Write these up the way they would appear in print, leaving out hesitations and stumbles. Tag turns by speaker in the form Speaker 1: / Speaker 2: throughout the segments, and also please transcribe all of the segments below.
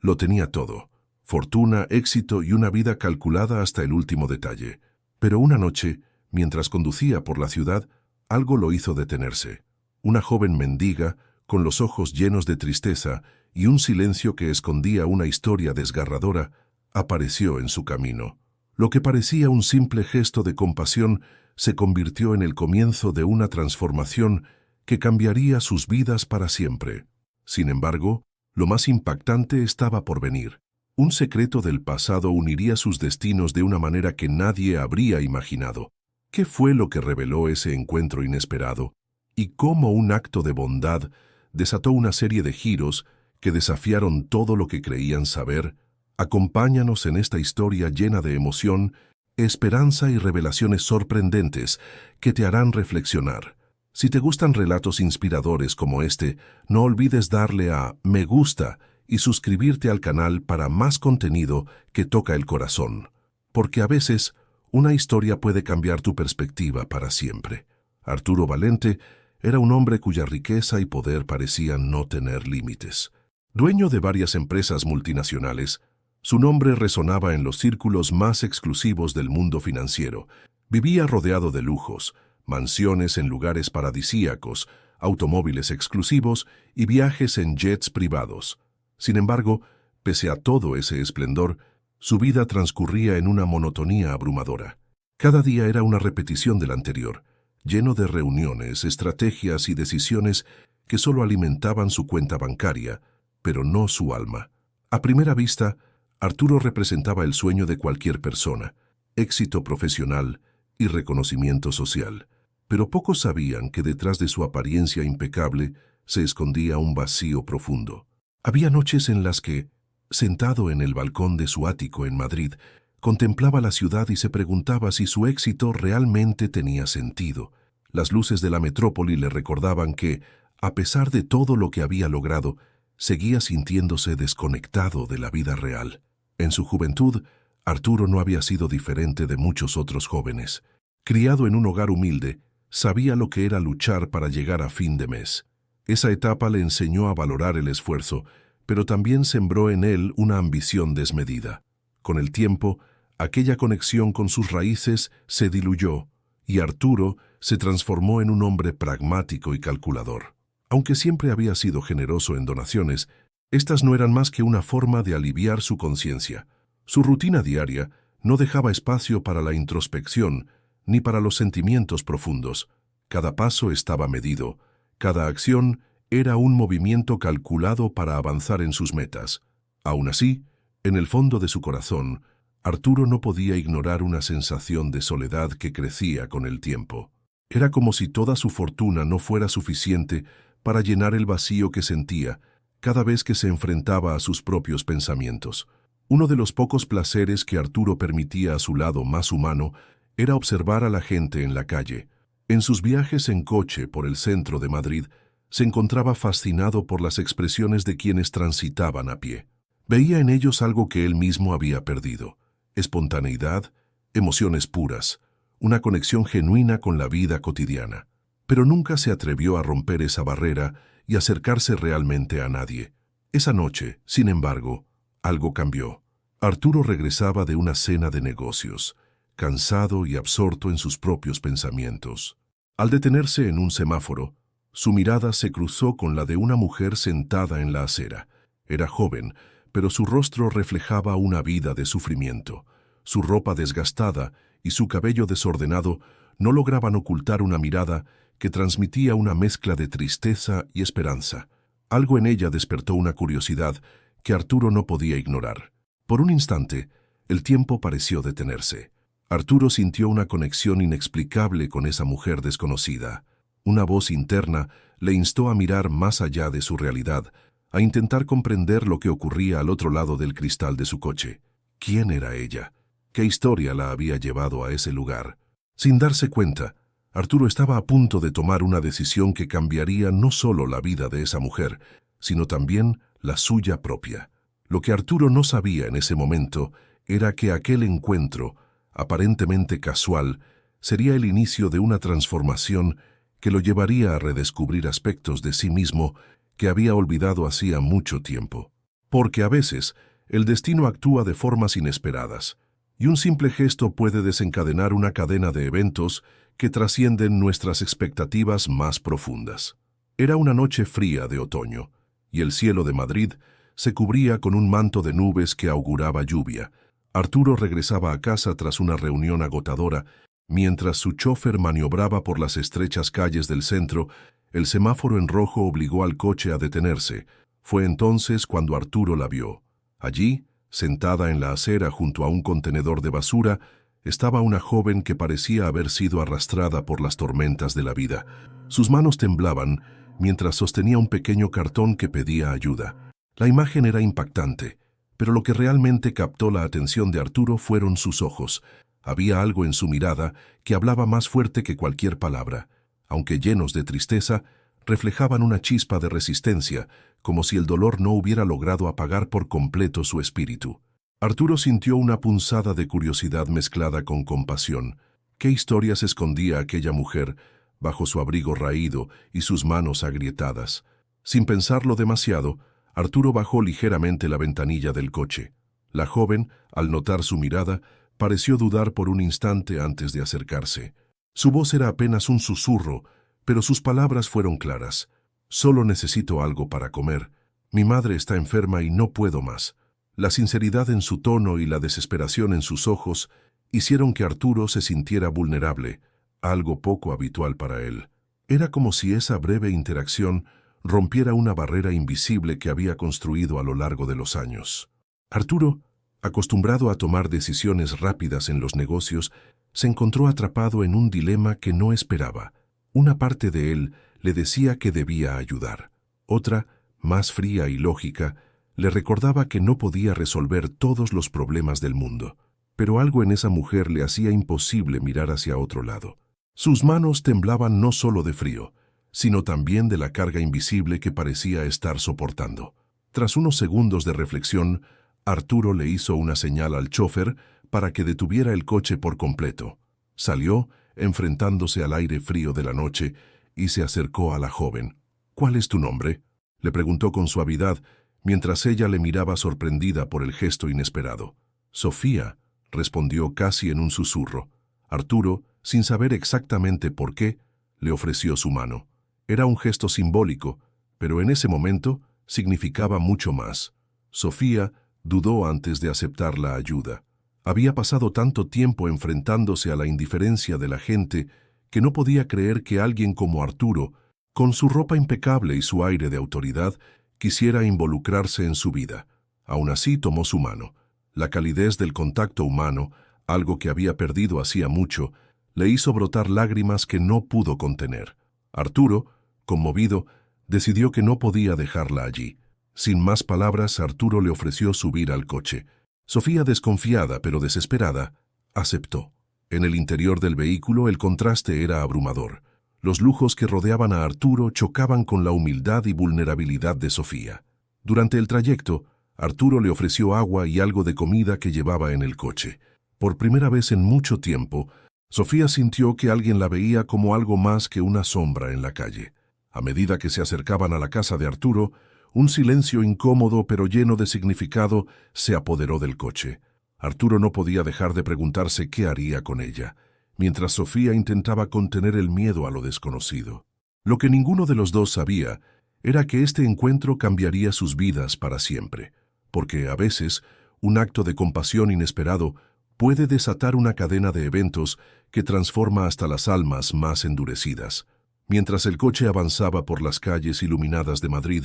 Speaker 1: Lo tenía todo: fortuna, éxito y una vida calculada hasta el último detalle. Pero una noche, mientras conducía por la ciudad, algo lo hizo detenerse. Una joven mendiga, con los ojos llenos de tristeza y un silencio que escondía una historia desgarradora, apareció en su camino. Lo que parecía un simple gesto de compasión se convirtió en el comienzo de una transformación que cambiaría sus vidas para siempre. Sin embargo, lo más impactante estaba por venir. Un secreto del pasado uniría sus destinos de una manera que nadie habría imaginado. ¿Qué fue lo que reveló ese encuentro inesperado? Y cómo un acto de bondad desató una serie de giros que desafiaron todo lo que creían saber. Acompáñanos en esta historia llena de emoción, esperanza y revelaciones sorprendentes que te harán reflexionar. Si te gustan relatos inspiradores como este, no olvides darle a me gusta y suscribirte al canal para más contenido que toca el corazón. Porque a veces, una historia puede cambiar tu perspectiva para siempre. Arturo Valente era un hombre cuya riqueza y poder parecían no tener límites. Dueño de varias empresas multinacionales, su nombre resonaba en los círculos más exclusivos del mundo financiero. Vivía rodeado de lujos, mansiones en lugares paradisíacos, automóviles exclusivos y viajes en jets privados. Sin embargo, pese a todo ese esplendor, su vida transcurría en una monotonía abrumadora. Cada día era una repetición del anterior, lleno de reuniones, estrategias y decisiones que solo alimentaban su cuenta bancaria, pero no su alma. A primera vista, Arturo representaba el sueño de cualquier persona: éxito profesional y reconocimiento social. Pero pocos sabían que detrás de su apariencia impecable se escondía un vacío profundo. Había noches en las que, sentado en el balcón de su ático en Madrid, contemplaba la ciudad y se preguntaba si su éxito realmente tenía sentido. Las luces de la metrópoli le recordaban que, a pesar de todo lo que había logrado, seguía sintiéndose desconectado de la vida real. En su juventud, Arturo no había sido diferente de muchos otros jóvenes. Criado en un hogar humilde, sabía lo que era luchar para llegar a fin de mes. Esa etapa le enseñó a valorar el esfuerzo, pero también sembró en él una ambición desmedida. Con el tiempo, aquella conexión con sus raíces se diluyó, y Arturo se transformó en un hombre pragmático y calculador. Aunque siempre había sido generoso en donaciones, estas no eran más que una forma de aliviar su conciencia. Su rutina diaria no dejaba espacio para la introspección ni para los sentimientos profundos. Cada paso estaba medido, cada acción era un movimiento calculado para avanzar en sus metas. Aún así, en el fondo de su corazón, Arturo no podía ignorar una sensación de soledad que crecía con el tiempo. Era como si toda su fortuna no fuera suficiente para llenar el vacío que sentía cada vez que se enfrentaba a sus propios pensamientos. Uno de los pocos placeres que Arturo permitía a su lado más humano era observar a la gente en la calle. En sus viajes en coche por el centro de Madrid, se encontraba fascinado por las expresiones de quienes transitaban a pie. Veía en ellos algo que él mismo había perdido: espontaneidad, emociones puras, una conexión genuina con la vida cotidiana. Pero nunca se atrevió a romper esa barrera y acercarse realmente a nadie. Esa noche, sin embargo, algo cambió. Arturo regresaba de una cena de negocios, cansado y absorto en sus propios pensamientos. Al detenerse en un semáforo, su mirada se cruzó con la de una mujer sentada en la acera. Era joven, pero su rostro reflejaba una vida de sufrimiento. Su ropa desgastada y su cabello desordenado no lograban ocultar una mirada que transmitía una mezcla de tristeza y esperanza. Algo en ella despertó una curiosidad que Arturo no podía ignorar. Por un instante, el tiempo pareció detenerse. Arturo sintió una conexión inexplicable con esa mujer desconocida. Una voz interna le instó a mirar más allá de su realidad, a intentar comprender lo que ocurría al otro lado del cristal de su coche. ¿Quién era ella? ¿Qué historia la había llevado a ese lugar? Sin darse cuenta, Arturo estaba a punto de tomar una decisión que cambiaría no solo la vida de esa mujer, sino también la suya propia. Lo que Arturo no sabía en ese momento era que aquel encuentro, aparentemente casual, sería el inicio de una transformación que lo llevaría a redescubrir aspectos de sí mismo que había olvidado hacía mucho tiempo. Porque a veces el destino actúa de formas inesperadas, y un simple gesto puede desencadenar una cadena de eventos que trascienden nuestras expectativas más profundas. Era una noche fría de otoño, y el cielo de Madrid se cubría con un manto de nubes que auguraba lluvia. Arturo regresaba a casa tras una reunión agotadora. Mientras su chofer maniobraba por las estrechas calles del centro, el semáforo en rojo obligó al coche a detenerse. Fue entonces cuando Arturo la vio. Allí, sentada en la acera junto a un contenedor de basura, estaba una joven que parecía haber sido arrastrada por las tormentas de la vida. Sus manos temblaban mientras sostenía un pequeño cartón que pedía ayuda. La imagen era impactante, pero lo que realmente captó la atención de Arturo fueron sus ojos. Había algo en su mirada que hablaba más fuerte que cualquier palabra. Aunque llenos de tristeza, reflejaban una chispa de resistencia, como si el dolor no hubiera logrado apagar por completo su espíritu. Arturo sintió una punzada de curiosidad mezclada con compasión. ¿Qué historias escondía aquella mujer bajo su abrigo raído y sus manos agrietadas? Sin pensarlo demasiado, Arturo bajó ligeramente la ventanilla del coche. La joven, al notar su mirada, pareció dudar por un instante antes de acercarse. Su voz era apenas un susurro, pero sus palabras fueron claras. «Solo necesito algo para comer. Mi madre está enferma y no puedo más». La sinceridad en su tono y la desesperación en sus ojos hicieron que Arturo se sintiera vulnerable, algo poco habitual para él. Era como si esa breve interacción rompiera una barrera invisible que había construido a lo largo de los años. Arturo, acostumbrado a tomar decisiones rápidas en los negocios, se encontró atrapado en un dilema que no esperaba. Una parte de él le decía que debía ayudar. Otra, más fría y lógica, le recordaba que no podía resolver todos los problemas del mundo. Pero algo en esa mujer le hacía imposible mirar hacia otro lado. Sus manos temblaban no solo de frío, sino también de la carga invisible que parecía estar soportando. Tras unos segundos de reflexión, Arturo le hizo una señal al chofer para que detuviera el coche por completo. Salió, enfrentándose al aire frío de la noche, y se acercó a la joven. «¿Cuál es tu nombre?», le preguntó con suavidad, mientras ella le miraba sorprendida por el gesto inesperado. «Sofía», respondió casi en un susurro. Arturo, sin saber exactamente por qué, le ofreció su mano. Era un gesto simbólico, pero en ese momento significaba mucho más. Sofía dudó antes de aceptar la ayuda. Había pasado tanto tiempo enfrentándose a la indiferencia de la gente que no podía creer que alguien como Arturo, con su ropa impecable y su aire de autoridad, quisiera involucrarse en su vida. Aún así tomó su mano. La calidez del contacto humano, algo que había perdido hacía mucho, le hizo brotar lágrimas que no pudo contener. Arturo, conmovido, decidió que no podía dejarla allí. Sin más palabras, Arturo le ofreció subir al coche. Sofía, desconfiada pero desesperada, aceptó. En el interior del vehículo el contraste era abrumador. Los lujos que rodeaban a Arturo chocaban con la humildad y vulnerabilidad de Sofía. Durante el trayecto, Arturo le ofreció agua y algo de comida que llevaba en el coche. Por primera vez en mucho tiempo, Sofía sintió que alguien la veía como algo más que una sombra en la calle. A medida que se acercaban a la casa de Arturo, un silencio incómodo pero lleno de significado se apoderó del coche. Arturo no podía dejar de preguntarse qué haría con ella, mientras Sofía intentaba contener el miedo a lo desconocido. Lo que ninguno de los dos sabía era que este encuentro cambiaría sus vidas para siempre, porque a veces un acto de compasión inesperado puede desatar una cadena de eventos que transforma hasta las almas más endurecidas. Mientras el coche avanzaba por las calles iluminadas de Madrid,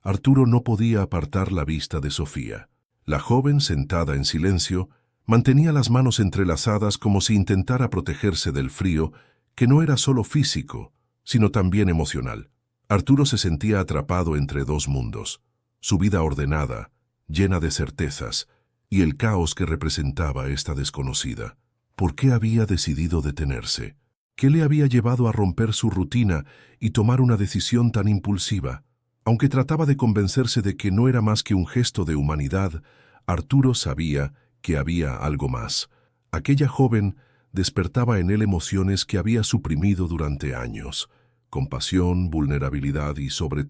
Speaker 1: Arturo no podía apartar la vista de Sofía. La joven, sentada en silencio, mantenía las manos entrelazadas como si intentara protegerse del frío, que no era solo físico, sino también emocional. Arturo se sentía atrapado entre dos mundos: su vida ordenada, llena de certezas, y el caos que representaba esta desconocida. ¿Por qué había decidido detenerse? ¿Qué le había llevado a romper su rutina y tomar una decisión tan impulsiva? Aunque trataba de convencerse de que no era más que un gesto de humanidad, Arturo sabía que había algo más. Aquella joven despertaba en él emociones que había suprimido durante años: compasión, vulnerabilidad y sobre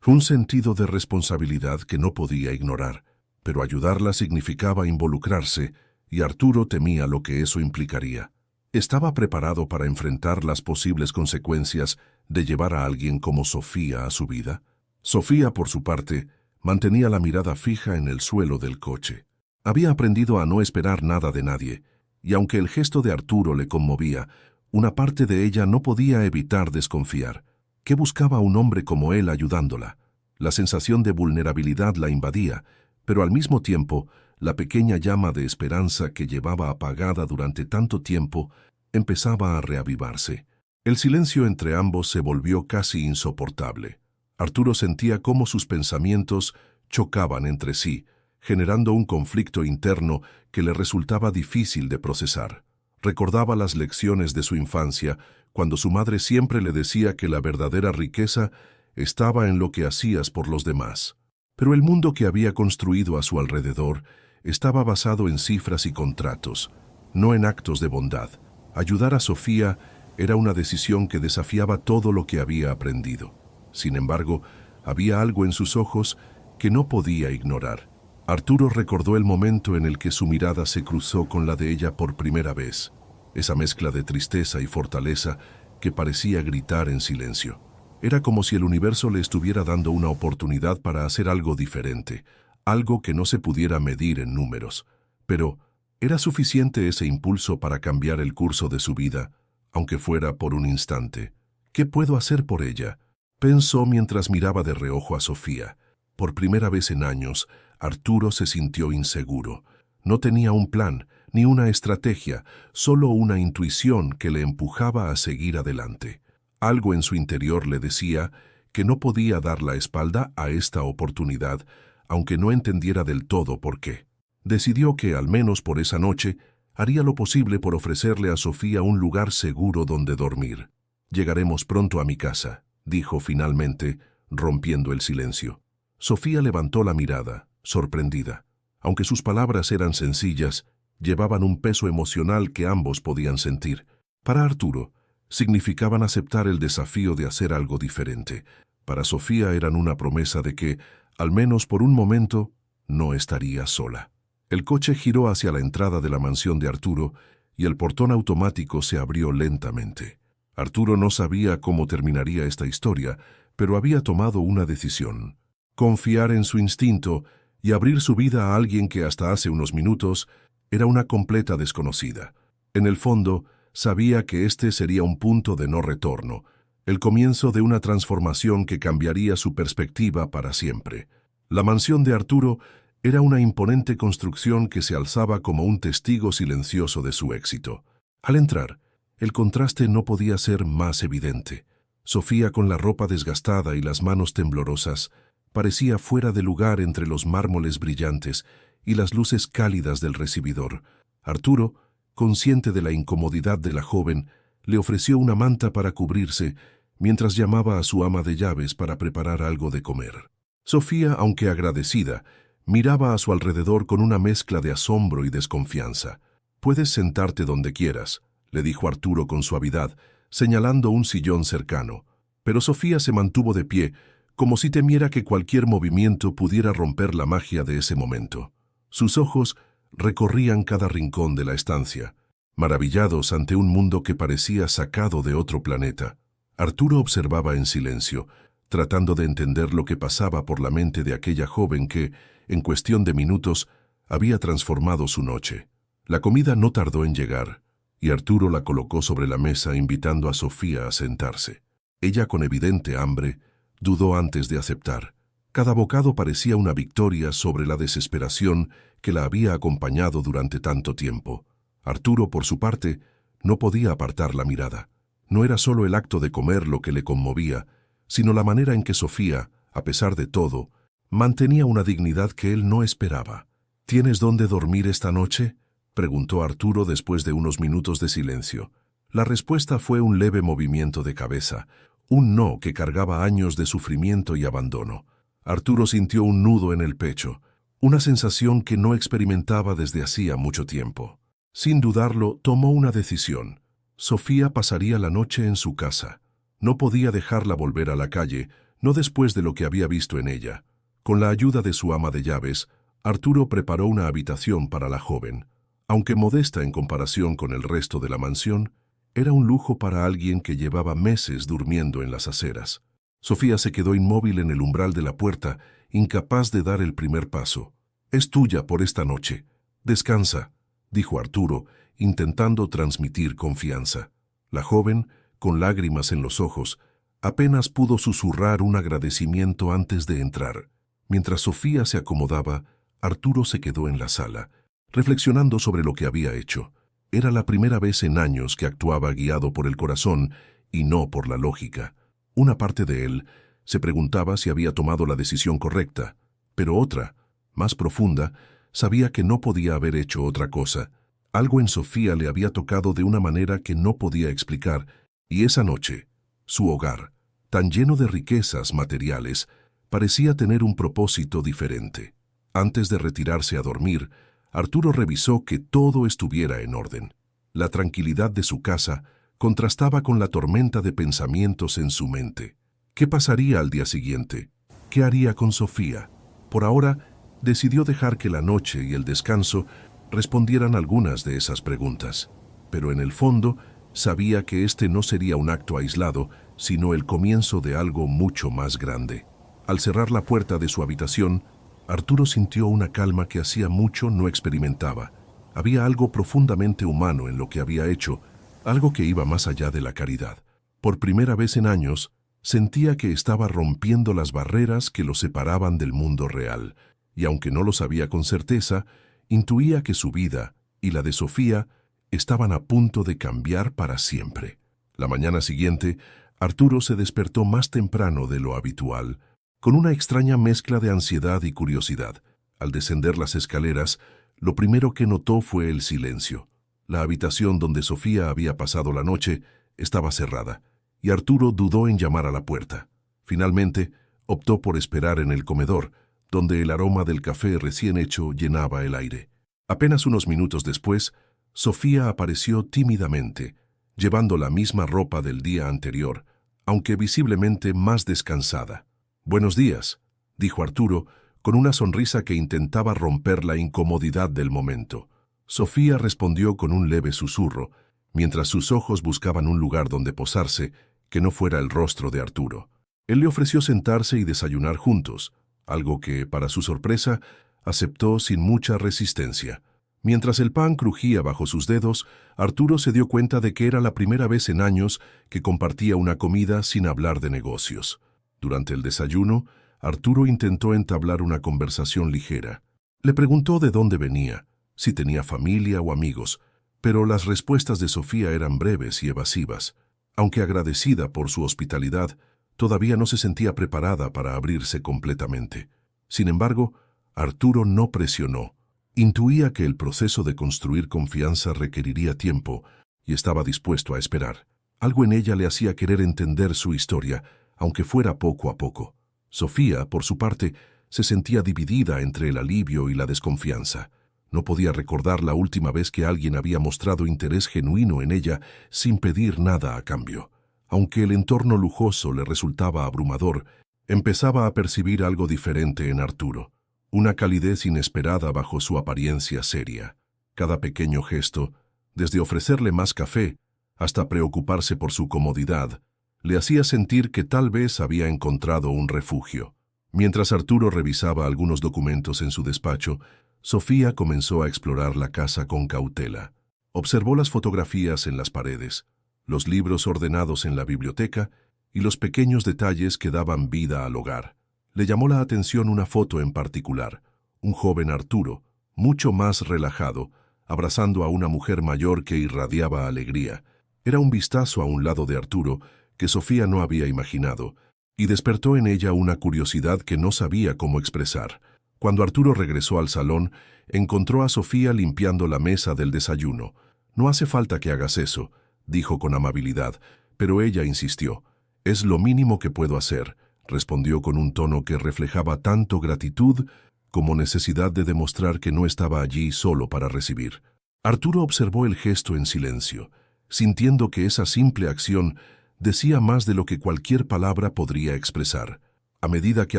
Speaker 1: Un sentido de responsabilidad que no podía ignorar, pero ayudarla significaba involucrarse, y Arturo temía lo que eso implicaría. ¿Estaba preparado para enfrentar las posibles consecuencias de llevar a alguien como Sofía a su vida? Sofía, por su parte, mantenía la mirada fija en el suelo del coche. Había aprendido a no esperar nada de nadie, y aunque el gesto de Arturo le conmovía, una parte de ella no podía evitar desconfiar. ¿Qué buscaba un hombre como él ayudándola? La sensación de vulnerabilidad la invadía, pero al mismo tiempo, la pequeña llama de esperanza que llevaba apagada durante tanto tiempo empezaba a reavivarse. El silencio entre ambos se volvió casi insoportable. Arturo sentía cómo sus pensamientos chocaban entre sí, generando un conflicto interno que le resultaba difícil de procesar. Recordaba las lecciones de su infancia, cuando su madre siempre le decía que la verdadera riqueza estaba en lo que hacías por los demás. Pero el mundo que había construido a su alrededor estaba basado en cifras y contratos, no en actos de bondad. Ayudar a Sofía era una decisión que desafiaba todo lo que había aprendido. Sin embargo, había algo en sus ojos que no podía ignorar. Arturo recordó el momento en el que su mirada se cruzó con la de ella por primera vez, esa mezcla de tristeza y fortaleza que parecía gritar en silencio. Era como si el universo le estuviera dando una oportunidad para hacer algo diferente, algo que no se pudiera medir en números. Pero, ¿era suficiente ese impulso para cambiar el curso de su vida, aunque fuera por un instante? ¿Qué puedo hacer por ella?, pensó mientras miraba de reojo a Sofía. Por primera vez en años, Arturo se sintió inseguro. No tenía un plan, ni una estrategia, solo una intuición que le empujaba a seguir adelante. Algo en su interior le decía que no podía dar la espalda a esta oportunidad, aunque no entendiera del todo por qué. Decidió que, al menos por esa noche, haría lo posible por ofrecerle a Sofía un lugar seguro donde dormir. «Llegaremos pronto a mi casa», dijo finalmente, rompiendo el silencio. Sofía levantó la mirada, sorprendida. Aunque sus palabras eran sencillas, llevaban un peso emocional que ambos podían sentir. Para Arturo, significaban aceptar el desafío de hacer algo diferente. Para Sofía eran una promesa de que, al menos por un momento, no estaría sola. El coche giró hacia la entrada de la mansión de Arturo y el portón automático se abrió lentamente. Arturo no sabía cómo terminaría esta historia, pero había tomado una decisión: confiar en su instinto y abrir su vida a alguien que hasta hace unos minutos era una completa desconocida. En el fondo, sabía que este sería un punto de no retorno, el comienzo de una transformación que cambiaría su perspectiva para siempre. La mansión de Arturo era una imponente construcción que se alzaba como un testigo silencioso de su éxito. Al entrar, el contraste no podía ser más evidente. Sofía, con la ropa desgastada y las manos temblorosas, parecía fuera de lugar entre los mármoles brillantes y las luces cálidas del recibidor. Arturo, consciente de la incomodidad de la joven, le ofreció una manta para cubrirse, mientras llamaba a su ama de llaves para preparar algo de comer. Sofía, aunque agradecida, miraba a su alrededor con una mezcla de asombro y desconfianza. «Puedes sentarte donde quieras», le dijo Arturo con suavidad, señalando un sillón cercano. Pero Sofía se mantuvo de pie, como si temiera que cualquier movimiento pudiera romper la magia de ese momento. Sus ojos recorrían cada rincón de la estancia, maravillados ante un mundo que parecía sacado de otro planeta. Arturo observaba en silencio, tratando de entender lo que pasaba por la mente de aquella joven que, en cuestión de minutos, había transformado su noche. La comida no tardó en llegar, y Arturo la colocó sobre la mesa invitando a Sofía a sentarse. Ella, con evidente hambre, dudó antes de aceptar. Cada bocado parecía una victoria sobre la desesperación que la había acompañado durante tanto tiempo. Arturo, por su parte, no podía apartar la mirada. No era solo el acto de comer lo que le conmovía, sino la manera en que Sofía, a pesar de todo, mantenía una dignidad que él no esperaba. «¿Tienes dónde dormir esta noche?», preguntó Arturo después de unos minutos de silencio. La respuesta fue un leve movimiento de cabeza, un no que cargaba años de sufrimiento y abandono. Arturo sintió un nudo en el pecho, una sensación que no experimentaba desde hacía mucho tiempo. Sin dudarlo, tomó una decisión. Sofía pasaría la noche en su casa. No podía dejarla volver a la calle, no después de lo que había visto en ella. Con la ayuda de su ama de llaves, Arturo preparó una habitación para la joven. Aunque modesta en comparación con el resto de la mansión, era un lujo para alguien que llevaba meses durmiendo en las aceras. Sofía se quedó inmóvil en el umbral de la puerta, incapaz de dar el primer paso. «Es tuya por esta noche. Descansa», dijo Arturo, intentando transmitir confianza. La joven, con lágrimas en los ojos, apenas pudo susurrar un agradecimiento antes de entrar. Mientras Sofía se acomodaba, Arturo se quedó en la sala, reflexionando sobre lo que había hecho. Era la primera vez en años que actuaba guiado por el corazón y no por la lógica. Una parte de él se preguntaba si había tomado la decisión correcta, pero otra, más profunda, sabía que no podía haber hecho otra cosa. Algo en Sofía le había tocado de una manera que no podía explicar, y esa noche, su hogar, tan lleno de riquezas materiales, parecía tener un propósito diferente. Antes de retirarse a dormir, Arturo revisó que todo estuviera en orden. La tranquilidad de su casa contrastaba con la tormenta de pensamientos en su mente. ¿Qué pasaría al día siguiente? ¿Qué haría con Sofía? Por ahora, decidió dejar que la noche y el descanso respondieran algunas de esas preguntas. Pero en el fondo, sabía que este no sería un acto aislado, sino el comienzo de algo mucho más grande. Al cerrar la puerta de su habitación, Arturo sintió una calma que hacía mucho no experimentaba. Había algo profundamente humano en lo que había hecho, algo que iba más allá de la caridad. Por primera vez en años, sentía que estaba rompiendo las barreras que lo separaban del mundo real, y aunque no lo sabía con certeza, intuía que su vida y la de Sofía estaban a punto de cambiar para siempre. La mañana siguiente, Arturo se despertó más temprano de lo habitual, con una extraña mezcla de ansiedad y curiosidad. Al descender las escaleras, lo primero que notó fue el silencio. La habitación donde Sofía había pasado la noche estaba cerrada, y Arturo dudó en llamar a la puerta. Finalmente, optó por esperar en el comedor, donde el aroma del café recién hecho llenaba el aire. Apenas unos minutos después, Sofía apareció tímidamente, llevando la misma ropa del día anterior, aunque visiblemente más descansada. «Buenos días», dijo Arturo, con una sonrisa que intentaba romper la incomodidad del momento. Sofía respondió con un leve susurro, mientras sus ojos buscaban un lugar donde posarse que no fuera el rostro de Arturo. Él le ofreció sentarse y desayunar juntos, algo que, para su sorpresa, aceptó sin mucha resistencia. Mientras el pan crujía bajo sus dedos, Arturo se dio cuenta de que era la primera vez en años que compartía una comida sin hablar de negocios. Durante el desayuno, Arturo intentó entablar una conversación ligera. Le preguntó de dónde venía, si tenía familia o amigos, pero las respuestas de Sofía eran breves y evasivas. Aunque agradecida por su hospitalidad, todavía no se sentía preparada para abrirse completamente. Sin embargo, Arturo no presionó. Intuía que el proceso de construir confianza requeriría tiempo y estaba dispuesto a esperar. Algo en ella le hacía querer entender su historia, aunque fuera poco a poco. Sofía, por su parte, se sentía dividida entre el alivio y la desconfianza. No podía recordar la última vez que alguien había mostrado interés genuino en ella sin pedir nada a cambio. Aunque el entorno lujoso le resultaba abrumador, empezaba a percibir algo diferente en Arturo. Una calidez inesperada bajo su apariencia seria. Cada pequeño gesto, desde ofrecerle más café hasta preocuparse por su comodidad, le hacía sentir que tal vez había encontrado un refugio. Mientras Arturo revisaba algunos documentos en su despacho, Sofía comenzó a explorar la casa con cautela. Observó las fotografías en las paredes, los libros ordenados en la biblioteca y los pequeños detalles que daban vida al hogar. Le llamó la atención una foto en particular, un joven Arturo, mucho más relajado, abrazando a una mujer mayor que irradiaba alegría. Era un vistazo a un lado de Arturo que Sofía no había imaginado, y despertó en ella una curiosidad que no sabía cómo expresar. Cuando Arturo regresó al salón, encontró a Sofía limpiando la mesa del desayuno. «No hace falta que hagas eso», dijo con amabilidad, pero ella insistió. «Es lo mínimo que puedo hacer», respondió con un tono que reflejaba tanto gratitud como necesidad de demostrar que no estaba allí solo para recibir. Arturo observó el gesto en silencio, sintiendo que esa simple acción decía más de lo que cualquier palabra podría expresar. A medida que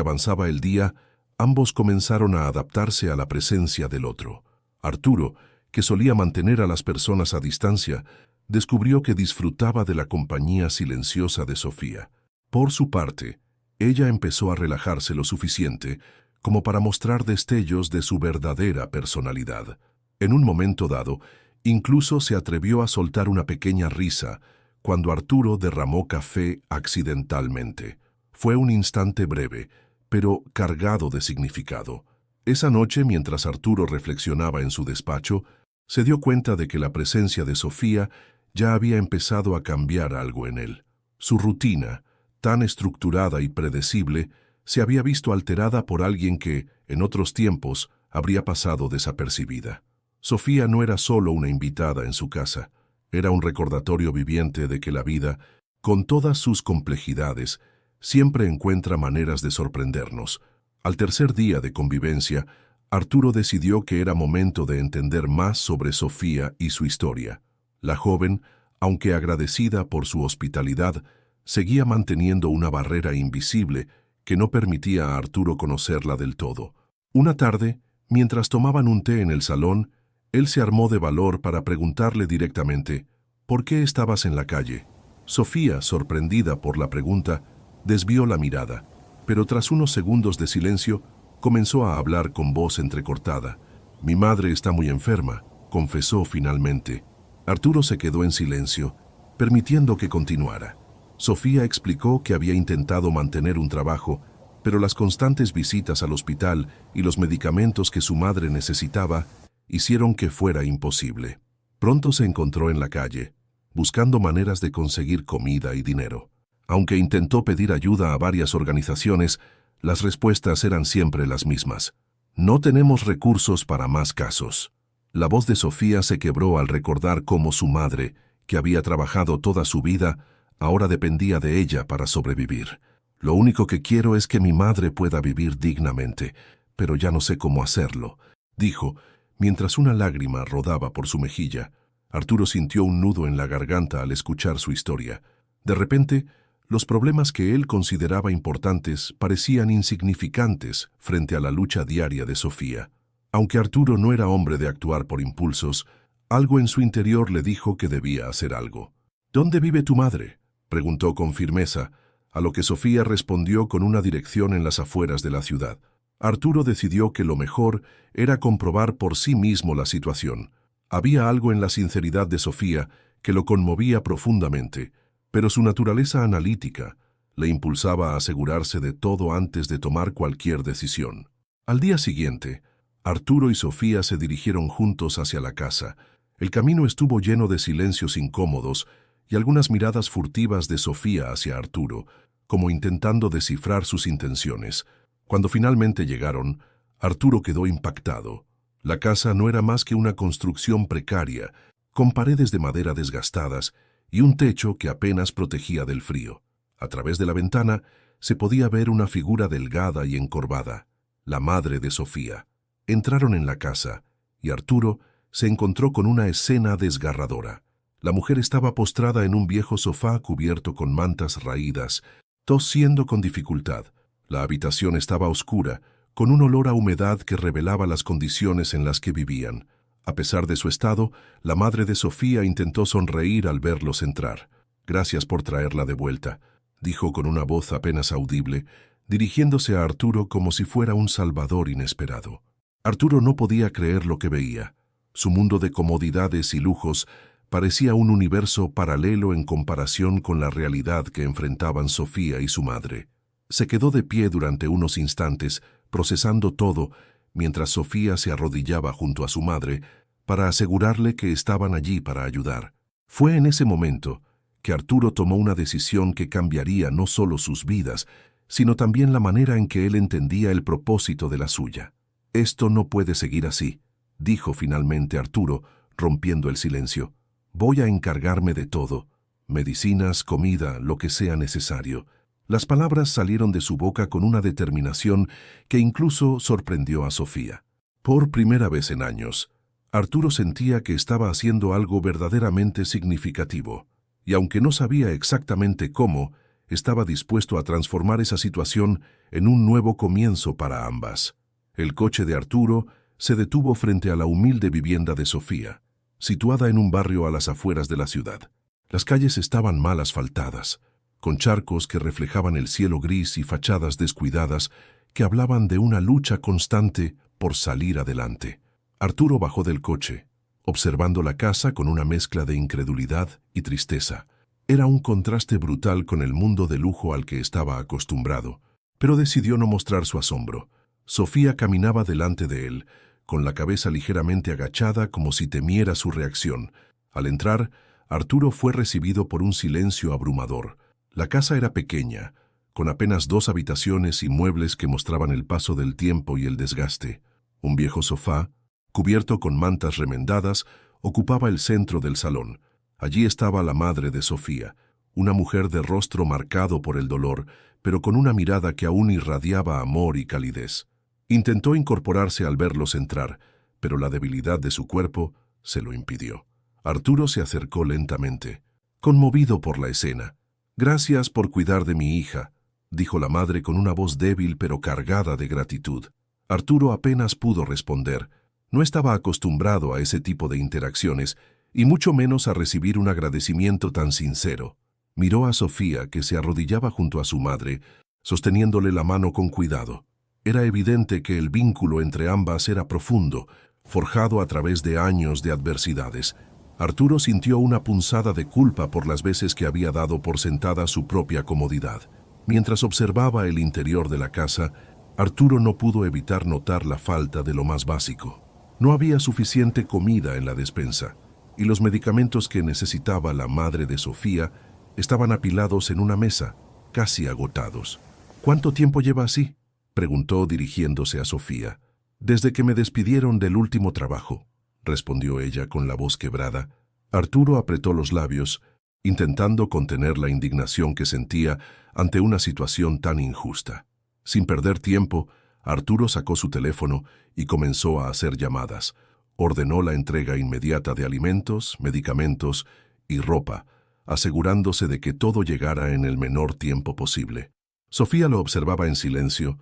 Speaker 1: avanzaba el día, ambos comenzaron a adaptarse a la presencia del otro. Arturo, que solía mantener a las personas a distancia, descubrió que disfrutaba de la compañía silenciosa de Sofía. Por su parte, ella empezó a relajarse lo suficiente como para mostrar destellos de su verdadera personalidad. En un momento dado, incluso se atrevió a soltar una pequeña risa cuando Arturo derramó café accidentalmente. Fue un instante breve, pero cargado de significado. Esa noche, mientras Arturo reflexionaba en su despacho, se dio cuenta de que la presencia de Sofía ya había empezado a cambiar algo en él. Su rutina, tan estructurada y predecible, se había visto alterada por alguien que, en otros tiempos, habría pasado desapercibida. Sofía no era solo una invitada en su casa, era un recordatorio viviente de que la vida, con todas sus complejidades, siempre encuentra maneras de sorprendernos. Al tercer día de convivencia, Arturo decidió que era momento de entender más sobre Sofía y su historia. La joven, aunque agradecida por su hospitalidad, seguía manteniendo una barrera invisible que no permitía a Arturo conocerla del todo. Una tarde, mientras tomaban un té en el salón, él se armó de valor para preguntarle directamente, ¿por qué estabas en la calle? Sofía, sorprendida por la pregunta, desvió la mirada, pero tras unos segundos de silencio, comenzó a hablar con voz entrecortada. Mi madre está muy enferma, confesó finalmente. Arturo se quedó en silencio, permitiendo que continuara. Sofía explicó que había intentado mantener un trabajo, pero las constantes visitas al hospital y los medicamentos que su madre necesitaba hicieron que fuera imposible. Pronto se encontró en la calle, buscando maneras de conseguir comida y dinero. Aunque intentó pedir ayuda a varias organizaciones, las respuestas eran siempre las mismas. No tenemos recursos para más casos. La voz de Sofía se quebró al recordar cómo su madre, que había trabajado toda su vida, ahora dependía de ella para sobrevivir. Lo único que quiero es que mi madre pueda vivir dignamente, pero ya no sé cómo hacerlo, dijo, mientras una lágrima rodaba por su mejilla. Arturo sintió un nudo en la garganta al escuchar su historia. De repente, los problemas que él consideraba importantes parecían insignificantes frente a la lucha diaria de Sofía. Aunque Arturo no era hombre de actuar por impulsos, algo en su interior le dijo que debía hacer algo. ¿Dónde vive tu madre?, preguntó con firmeza, a lo que Sofía respondió con una dirección en las afueras de la ciudad. Arturo decidió que lo mejor era comprobar por sí mismo la situación. Había algo en la sinceridad de Sofía que lo conmovía profundamente, pero su naturaleza analítica le impulsaba a asegurarse de todo antes de tomar cualquier decisión. Al día siguiente, Arturo y Sofía se dirigieron juntos hacia la casa. El camino estuvo lleno de silencios incómodos y algunas miradas furtivas de Sofía hacia Arturo, como intentando descifrar sus intenciones. Cuando finalmente llegaron, Arturo quedó impactado. La casa no era más que una construcción precaria, con paredes de madera desgastadas y un techo que apenas protegía del frío. A través de la ventana se podía ver una figura delgada y encorvada, la madre de Sofía. Entraron en la casa y Arturo se encontró con una escena desgarradora. La mujer estaba postrada en un viejo sofá cubierto con mantas raídas, tosiendo con dificultad. La habitación estaba oscura, con un olor a humedad que revelaba las condiciones en las que vivían. A pesar de su estado, la madre de Sofía intentó sonreír al verlos entrar. «Gracias por traerla de vuelta», dijo con una voz apenas audible, dirigiéndose a Arturo como si fuera un salvador inesperado. Arturo no podía creer lo que veía. Su mundo de comodidades y lujos parecía un universo paralelo en comparación con la realidad que enfrentaban Sofía y su madre. Se quedó de pie durante unos instantes, procesando todo, mientras Sofía se arrodillaba junto a su madre para asegurarle que estaban allí para ayudar. Fue en ese momento que Arturo tomó una decisión que cambiaría no solo sus vidas, sino también la manera en que él entendía el propósito de la suya. «Esto no puede seguir así», dijo finalmente Arturo, rompiendo el silencio. «Voy a encargarme de todo, medicinas, comida, lo que sea necesario». Las palabras salieron de su boca con una determinación que incluso sorprendió a Sofía. Por primera vez en años, Arturo sentía que estaba haciendo algo verdaderamente significativo, y aunque no sabía exactamente cómo, estaba dispuesto a transformar esa situación en un nuevo comienzo para ambas. El coche de Arturo se detuvo frente a la humilde vivienda de Sofía, situada en un barrio a las afueras de la ciudad. Las calles estaban mal asfaltadas, con charcos que reflejaban el cielo gris y fachadas descuidadas que hablaban de una lucha constante por salir adelante. Arturo bajó del coche, observando la casa con una mezcla de incredulidad y tristeza. Era un contraste brutal con el mundo de lujo al que estaba acostumbrado, pero decidió no mostrar su asombro. Sofía caminaba delante de él, con la cabeza ligeramente agachada como si temiera su reacción. Al entrar, Arturo fue recibido por un silencio abrumador. La casa era pequeña, con apenas 2 habitaciones y muebles que mostraban el paso del tiempo y el desgaste. Un viejo sofá, cubierto con mantas remendadas, ocupaba el centro del salón. Allí estaba la madre de Sofía, una mujer de rostro marcado por el dolor, pero con una mirada que aún irradiaba amor y calidez. Intentó incorporarse al verlos entrar, pero la debilidad de su cuerpo se lo impidió. Arturo se acercó lentamente, conmovido por la escena. «Gracias por cuidar de mi hija», dijo la madre con una voz débil pero cargada de gratitud. Arturo apenas pudo responder. No estaba acostumbrado a ese tipo de interacciones, y mucho menos a recibir un agradecimiento tan sincero. Miró a Sofía, que se arrodillaba junto a su madre, sosteniéndole la mano con cuidado. Era evidente que el vínculo entre ambas era profundo, forjado a través de años de adversidades. Arturo sintió una punzada de culpa por las veces que había dado por sentada su propia comodidad. Mientras observaba el interior de la casa, Arturo no pudo evitar notar la falta de lo más básico. No había suficiente comida en la despensa, y los medicamentos que necesitaba la madre de Sofía estaban apilados en una mesa, casi agotados. «¿Cuánto tiempo lleva así?», preguntó dirigiéndose a Sofía. «Desde que me despidieron del último trabajo», respondió ella con la voz quebrada. Arturo apretó los labios, intentando contener la indignación que sentía ante una situación tan injusta. Sin perder tiempo, Arturo sacó su teléfono y comenzó a hacer llamadas. Ordenó la entrega inmediata de alimentos, medicamentos y ropa, asegurándose de que todo llegara en el menor tiempo posible. Sofía lo observaba en silencio,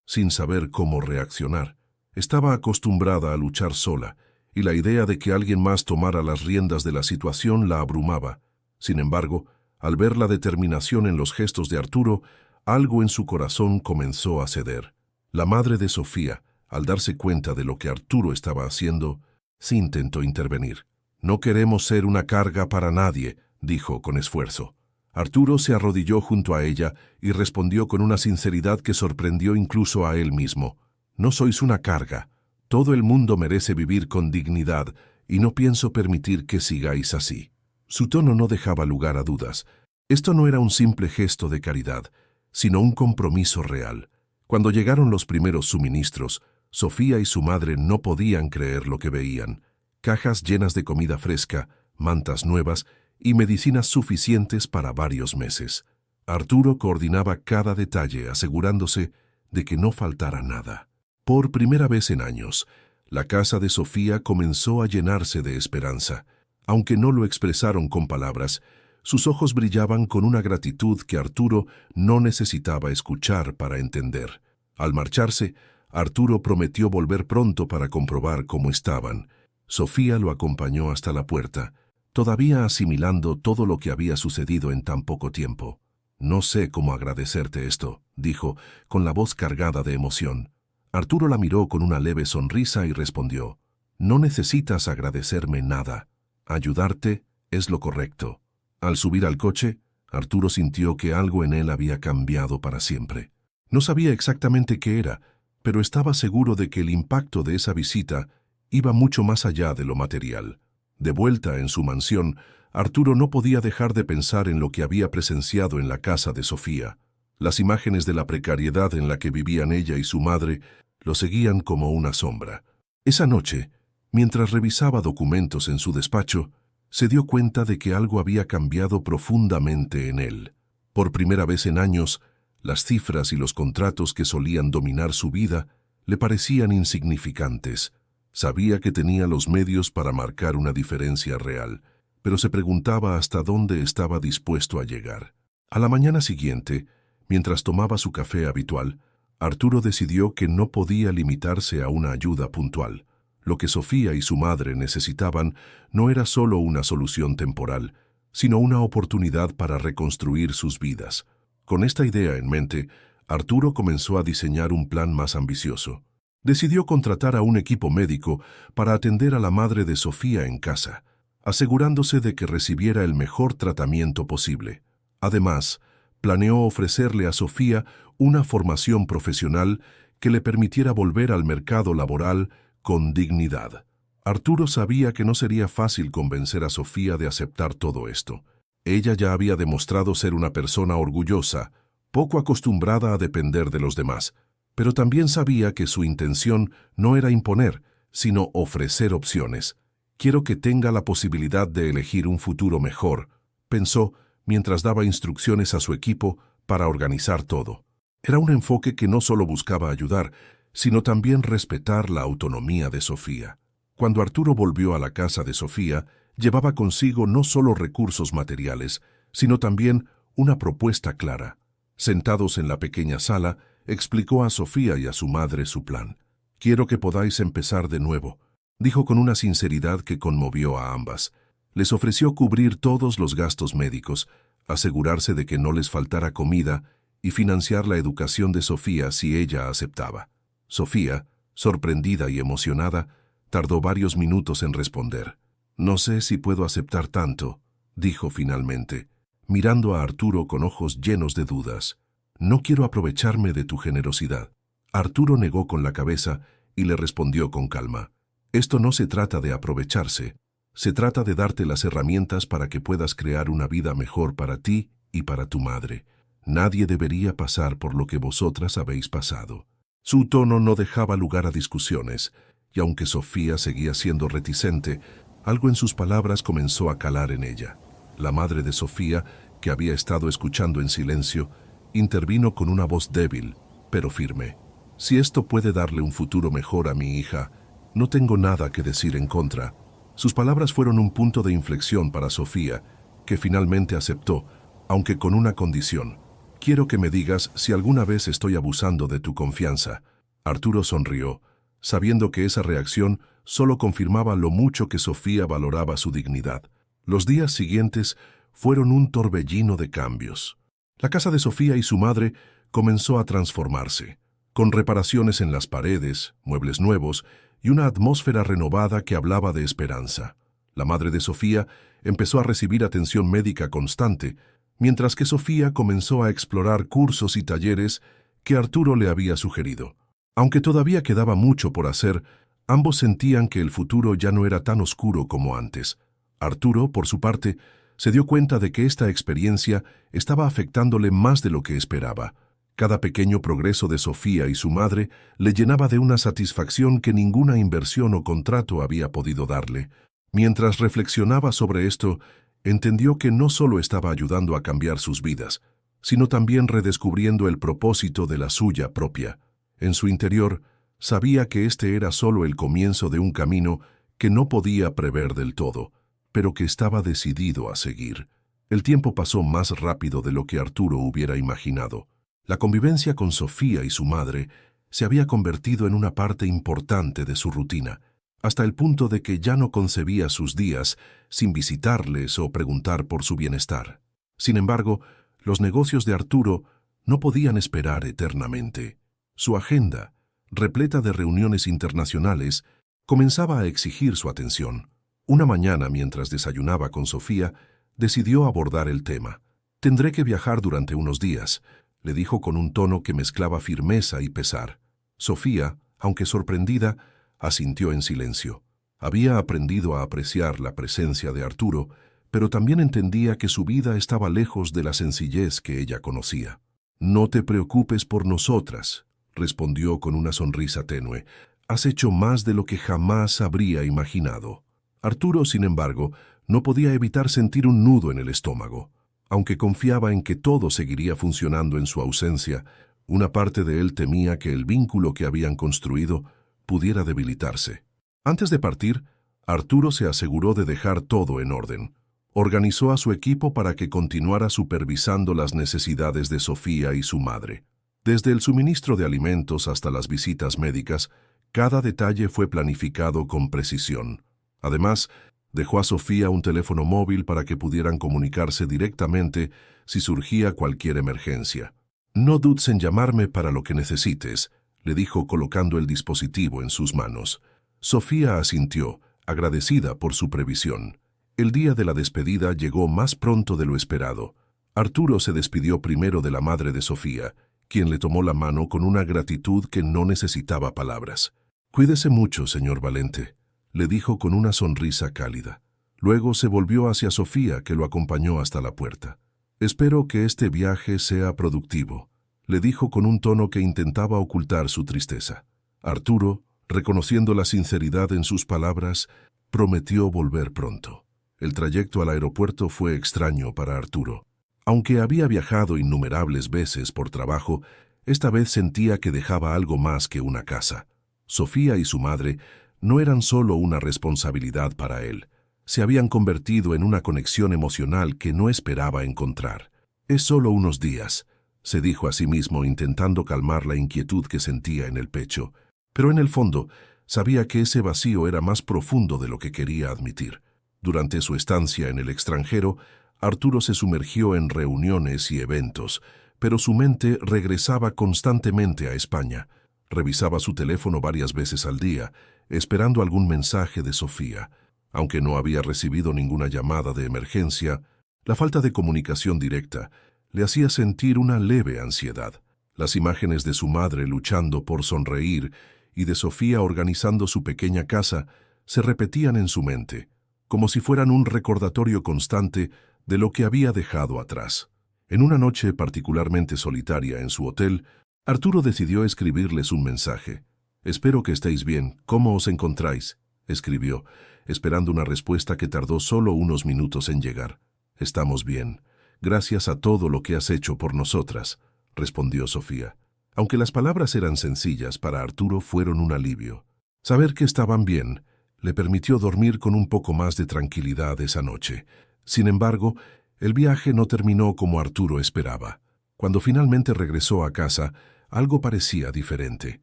Speaker 1: sin saber cómo reaccionar. Estaba acostumbrada a luchar sola, y la idea de que alguien más tomara las riendas de la situación la abrumaba. Sin embargo, al ver la determinación en los gestos de Arturo, algo en su corazón comenzó a ceder. La madre de Sofía, al darse cuenta de lo que Arturo estaba haciendo, sí intentó intervenir. «No queremos ser una carga para nadie», dijo con esfuerzo. Arturo se arrodilló junto a ella y respondió con una sinceridad que sorprendió incluso a él mismo. «No sois una carga. Todo el mundo merece vivir con dignidad y no pienso permitir que sigáis así». Su tono no dejaba lugar a dudas. Esto no era un simple gesto de caridad, sino un compromiso real. Cuando llegaron los primeros suministros, Sofía y su madre no podían creer lo que veían. Cajas llenas de comida fresca, mantas nuevas y medicinas suficientes para varios meses. Arturo coordinaba cada detalle, asegurándose de que no faltara nada. Por primera vez en años, la casa de Sofía comenzó a llenarse de esperanza. Aunque no lo expresaron con palabras, sus ojos brillaban con una gratitud que Arturo no necesitaba escuchar para entender. Al marcharse, Arturo prometió volver pronto para comprobar cómo estaban. Sofía lo acompañó hasta la puerta, todavía asimilando todo lo que había sucedido en tan poco tiempo. «No sé cómo agradecerte esto», dijo, con la voz cargada de emoción. Arturo la miró con una leve sonrisa y respondió: «No necesitas agradecerme nada. Ayudarte es lo correcto». Al subir al coche, Arturo sintió que algo en él había cambiado para siempre. No sabía exactamente qué era, pero estaba seguro de que el impacto de esa visita iba mucho más allá de lo material. De vuelta en su mansión, Arturo no podía dejar de pensar en lo que había presenciado en la casa de Sofía. Las imágenes de la precariedad en la que vivían ella y su madre lo seguían como una sombra. Esa noche, mientras revisaba documentos en su despacho, se dio cuenta de que algo había cambiado profundamente en él. Por primera vez en años, las cifras y los contratos que solían dominar su vida le parecían insignificantes. Sabía que tenía los medios para marcar una diferencia real, pero se preguntaba hasta dónde estaba dispuesto a llegar. A la mañana siguiente, mientras tomaba su café habitual, Arturo decidió que no podía limitarse a una ayuda puntual. Lo que Sofía y su madre necesitaban no era solo una solución temporal, sino una oportunidad para reconstruir sus vidas. Con esta idea en mente, Arturo comenzó a diseñar un plan más ambicioso. Decidió contratar a un equipo médico para atender a la madre de Sofía en casa, asegurándose de que recibiera el mejor tratamiento posible. Además, planeó ofrecerle a Sofía una formación profesional que le permitiera volver al mercado laboral con dignidad. Arturo sabía que no sería fácil convencer a Sofía de aceptar todo esto. Ella ya había demostrado ser una persona orgullosa, poco acostumbrada a depender de los demás, pero también sabía que su intención no era imponer, sino ofrecer opciones. «Quiero que tenga la posibilidad de elegir un futuro mejor», pensó mientras daba instrucciones a su equipo para organizar todo. Era un enfoque que no solo buscaba ayudar, sino también respetar la autonomía de Sofía. Cuando Arturo volvió a la casa de Sofía, llevaba consigo no solo recursos materiales, sino también una propuesta clara. Sentados en la pequeña sala, explicó a Sofía y a su madre su plan. «Quiero que podáis empezar de nuevo», dijo con una sinceridad que conmovió a ambas. Les ofreció cubrir todos los gastos médicos, asegurarse de que no les faltara comida y financiar la educación de Sofía si ella aceptaba. Sofía, sorprendida y emocionada, tardó varios minutos en responder. «No sé si puedo aceptar tanto», dijo finalmente, mirando a Arturo con ojos llenos de dudas. «No quiero aprovecharme de tu generosidad». Arturo negó con la cabeza y le respondió con calma. «Esto no se trata de aprovecharse. Se trata de darte las herramientas para que puedas crear una vida mejor para ti y para tu madre. Nadie debería pasar por lo que vosotras habéis pasado». Su tono no dejaba lugar a discusiones, y aunque Sofía seguía siendo reticente, algo en sus palabras comenzó a calar en ella. La madre de Sofía, que había estado escuchando en silencio, intervino con una voz débil, pero firme. «Si esto puede darle un futuro mejor a mi hija, no tengo nada que decir en contra». Sus palabras fueron un punto de inflexión para Sofía, que finalmente aceptó, aunque con una condición. «Quiero que me digas si alguna vez estoy abusando de tu confianza». Arturo sonrió, sabiendo que esa reacción solo confirmaba lo mucho que Sofía valoraba su dignidad. Los días siguientes fueron un torbellino de cambios. La casa de Sofía y su madre comenzó a transformarse, con reparaciones en las paredes, muebles nuevos y una atmósfera renovada que hablaba de esperanza. La madre de Sofía empezó a recibir atención médica constante, mientras que Sofía comenzó a explorar cursos y talleres que Arturo le había sugerido. Aunque todavía quedaba mucho por hacer, ambos sentían que el futuro ya no era tan oscuro como antes. Arturo, por su parte, se dio cuenta de que esta experiencia estaba afectándole más de lo que esperaba. Cada pequeño progreso de Sofía y su madre le llenaba de una satisfacción que ninguna inversión o contrato había podido darle. Mientras reflexionaba sobre esto, entendió que no solo estaba ayudando a cambiar sus vidas, sino también redescubriendo el propósito de la suya propia. En su interior, sabía que este era solo el comienzo de un camino que no podía prever del todo, pero que estaba decidido a seguir. El tiempo pasó más rápido de lo que Arturo hubiera imaginado. La convivencia con Sofía y su madre se había convertido en una parte importante de su rutina, hasta el punto de que ya no concebía sus días sin visitarles o preguntar por su bienestar. Sin embargo, los negocios de Arturo no podían esperar eternamente. Su agenda, repleta de reuniones internacionales, comenzaba a exigir su atención. Una mañana, mientras desayunaba con Sofía, decidió abordar el tema. «Tendré que viajar durante unos días», le dijo con un tono que mezclaba firmeza y pesar. Sofía, aunque sorprendida, asintió en silencio. Había aprendido a apreciar la presencia de Arturo, pero también entendía que su vida estaba lejos de la sencillez que ella conocía. «No te preocupes por nosotras», respondió con una sonrisa tenue. «Has hecho más de lo que jamás habría imaginado». Arturo, sin embargo, no podía evitar sentir un nudo en el estómago. Aunque confiaba en que todo seguiría funcionando en su ausencia, una parte de él temía que el vínculo que habían construido pudiera debilitarse. Antes de partir, Arturo se aseguró de dejar todo en orden. Organizó a su equipo para que continuara supervisando las necesidades de Sofía y su madre. Desde el suministro de alimentos hasta las visitas médicas, cada detalle fue planificado con precisión. Además, dejó a Sofía un teléfono móvil para que pudieran comunicarse directamente si surgía cualquier emergencia. «No dudes en llamarme para lo que necesites», le dijo colocando el dispositivo en sus manos. Sofía asintió, agradecida por su previsión. El día de la despedida llegó más pronto de lo esperado. Arturo se despidió primero de la madre de Sofía, quien le tomó la mano con una gratitud que no necesitaba palabras. «Cuídese mucho, señor Valente», le dijo con una sonrisa cálida. Luego se volvió hacia Sofía, que lo acompañó hasta la puerta. «Espero que este viaje sea productivo», le dijo con un tono que intentaba ocultar su tristeza. Arturo, reconociendo la sinceridad en sus palabras, prometió volver pronto. El trayecto al aeropuerto fue extraño para Arturo. Aunque había viajado innumerables veces por trabajo, esta vez sentía que dejaba algo más que una casa. Sofía y su madre no eran solo una responsabilidad para él, se habían convertido en una conexión emocional que no esperaba encontrar. «Es solo unos días», se dijo a sí mismo intentando calmar la inquietud que sentía en el pecho, pero en el fondo sabía que ese vacío era más profundo de lo que quería admitir. Durante su estancia en el extranjero, Arturo se sumergió en reuniones y eventos, pero su mente regresaba constantemente a España. Revisaba su teléfono varias veces al día, esperando algún mensaje de Sofía. Aunque no había recibido ninguna llamada de emergencia, la falta de comunicación directa le hacía sentir una leve ansiedad. Las imágenes de su madre luchando por sonreír y de Sofía organizando su pequeña casa se repetían en su mente, como si fueran un recordatorio constante de lo que había dejado atrás. En una noche particularmente solitaria en su hotel, Arturo decidió escribirles un mensaje. «Espero que estéis bien. ¿Cómo os encontráis?», escribió, esperando una respuesta que tardó solo unos minutos en llegar. «Estamos bien. Gracias a todo lo que has hecho por nosotras», respondió Sofía. Aunque las palabras eran sencillas, para Arturo fueron un alivio. Saber que estaban bien le permitió dormir con un poco más de tranquilidad esa noche. Sin embargo, el viaje no terminó como Arturo esperaba. Cuando finalmente regresó a casa, algo parecía diferente.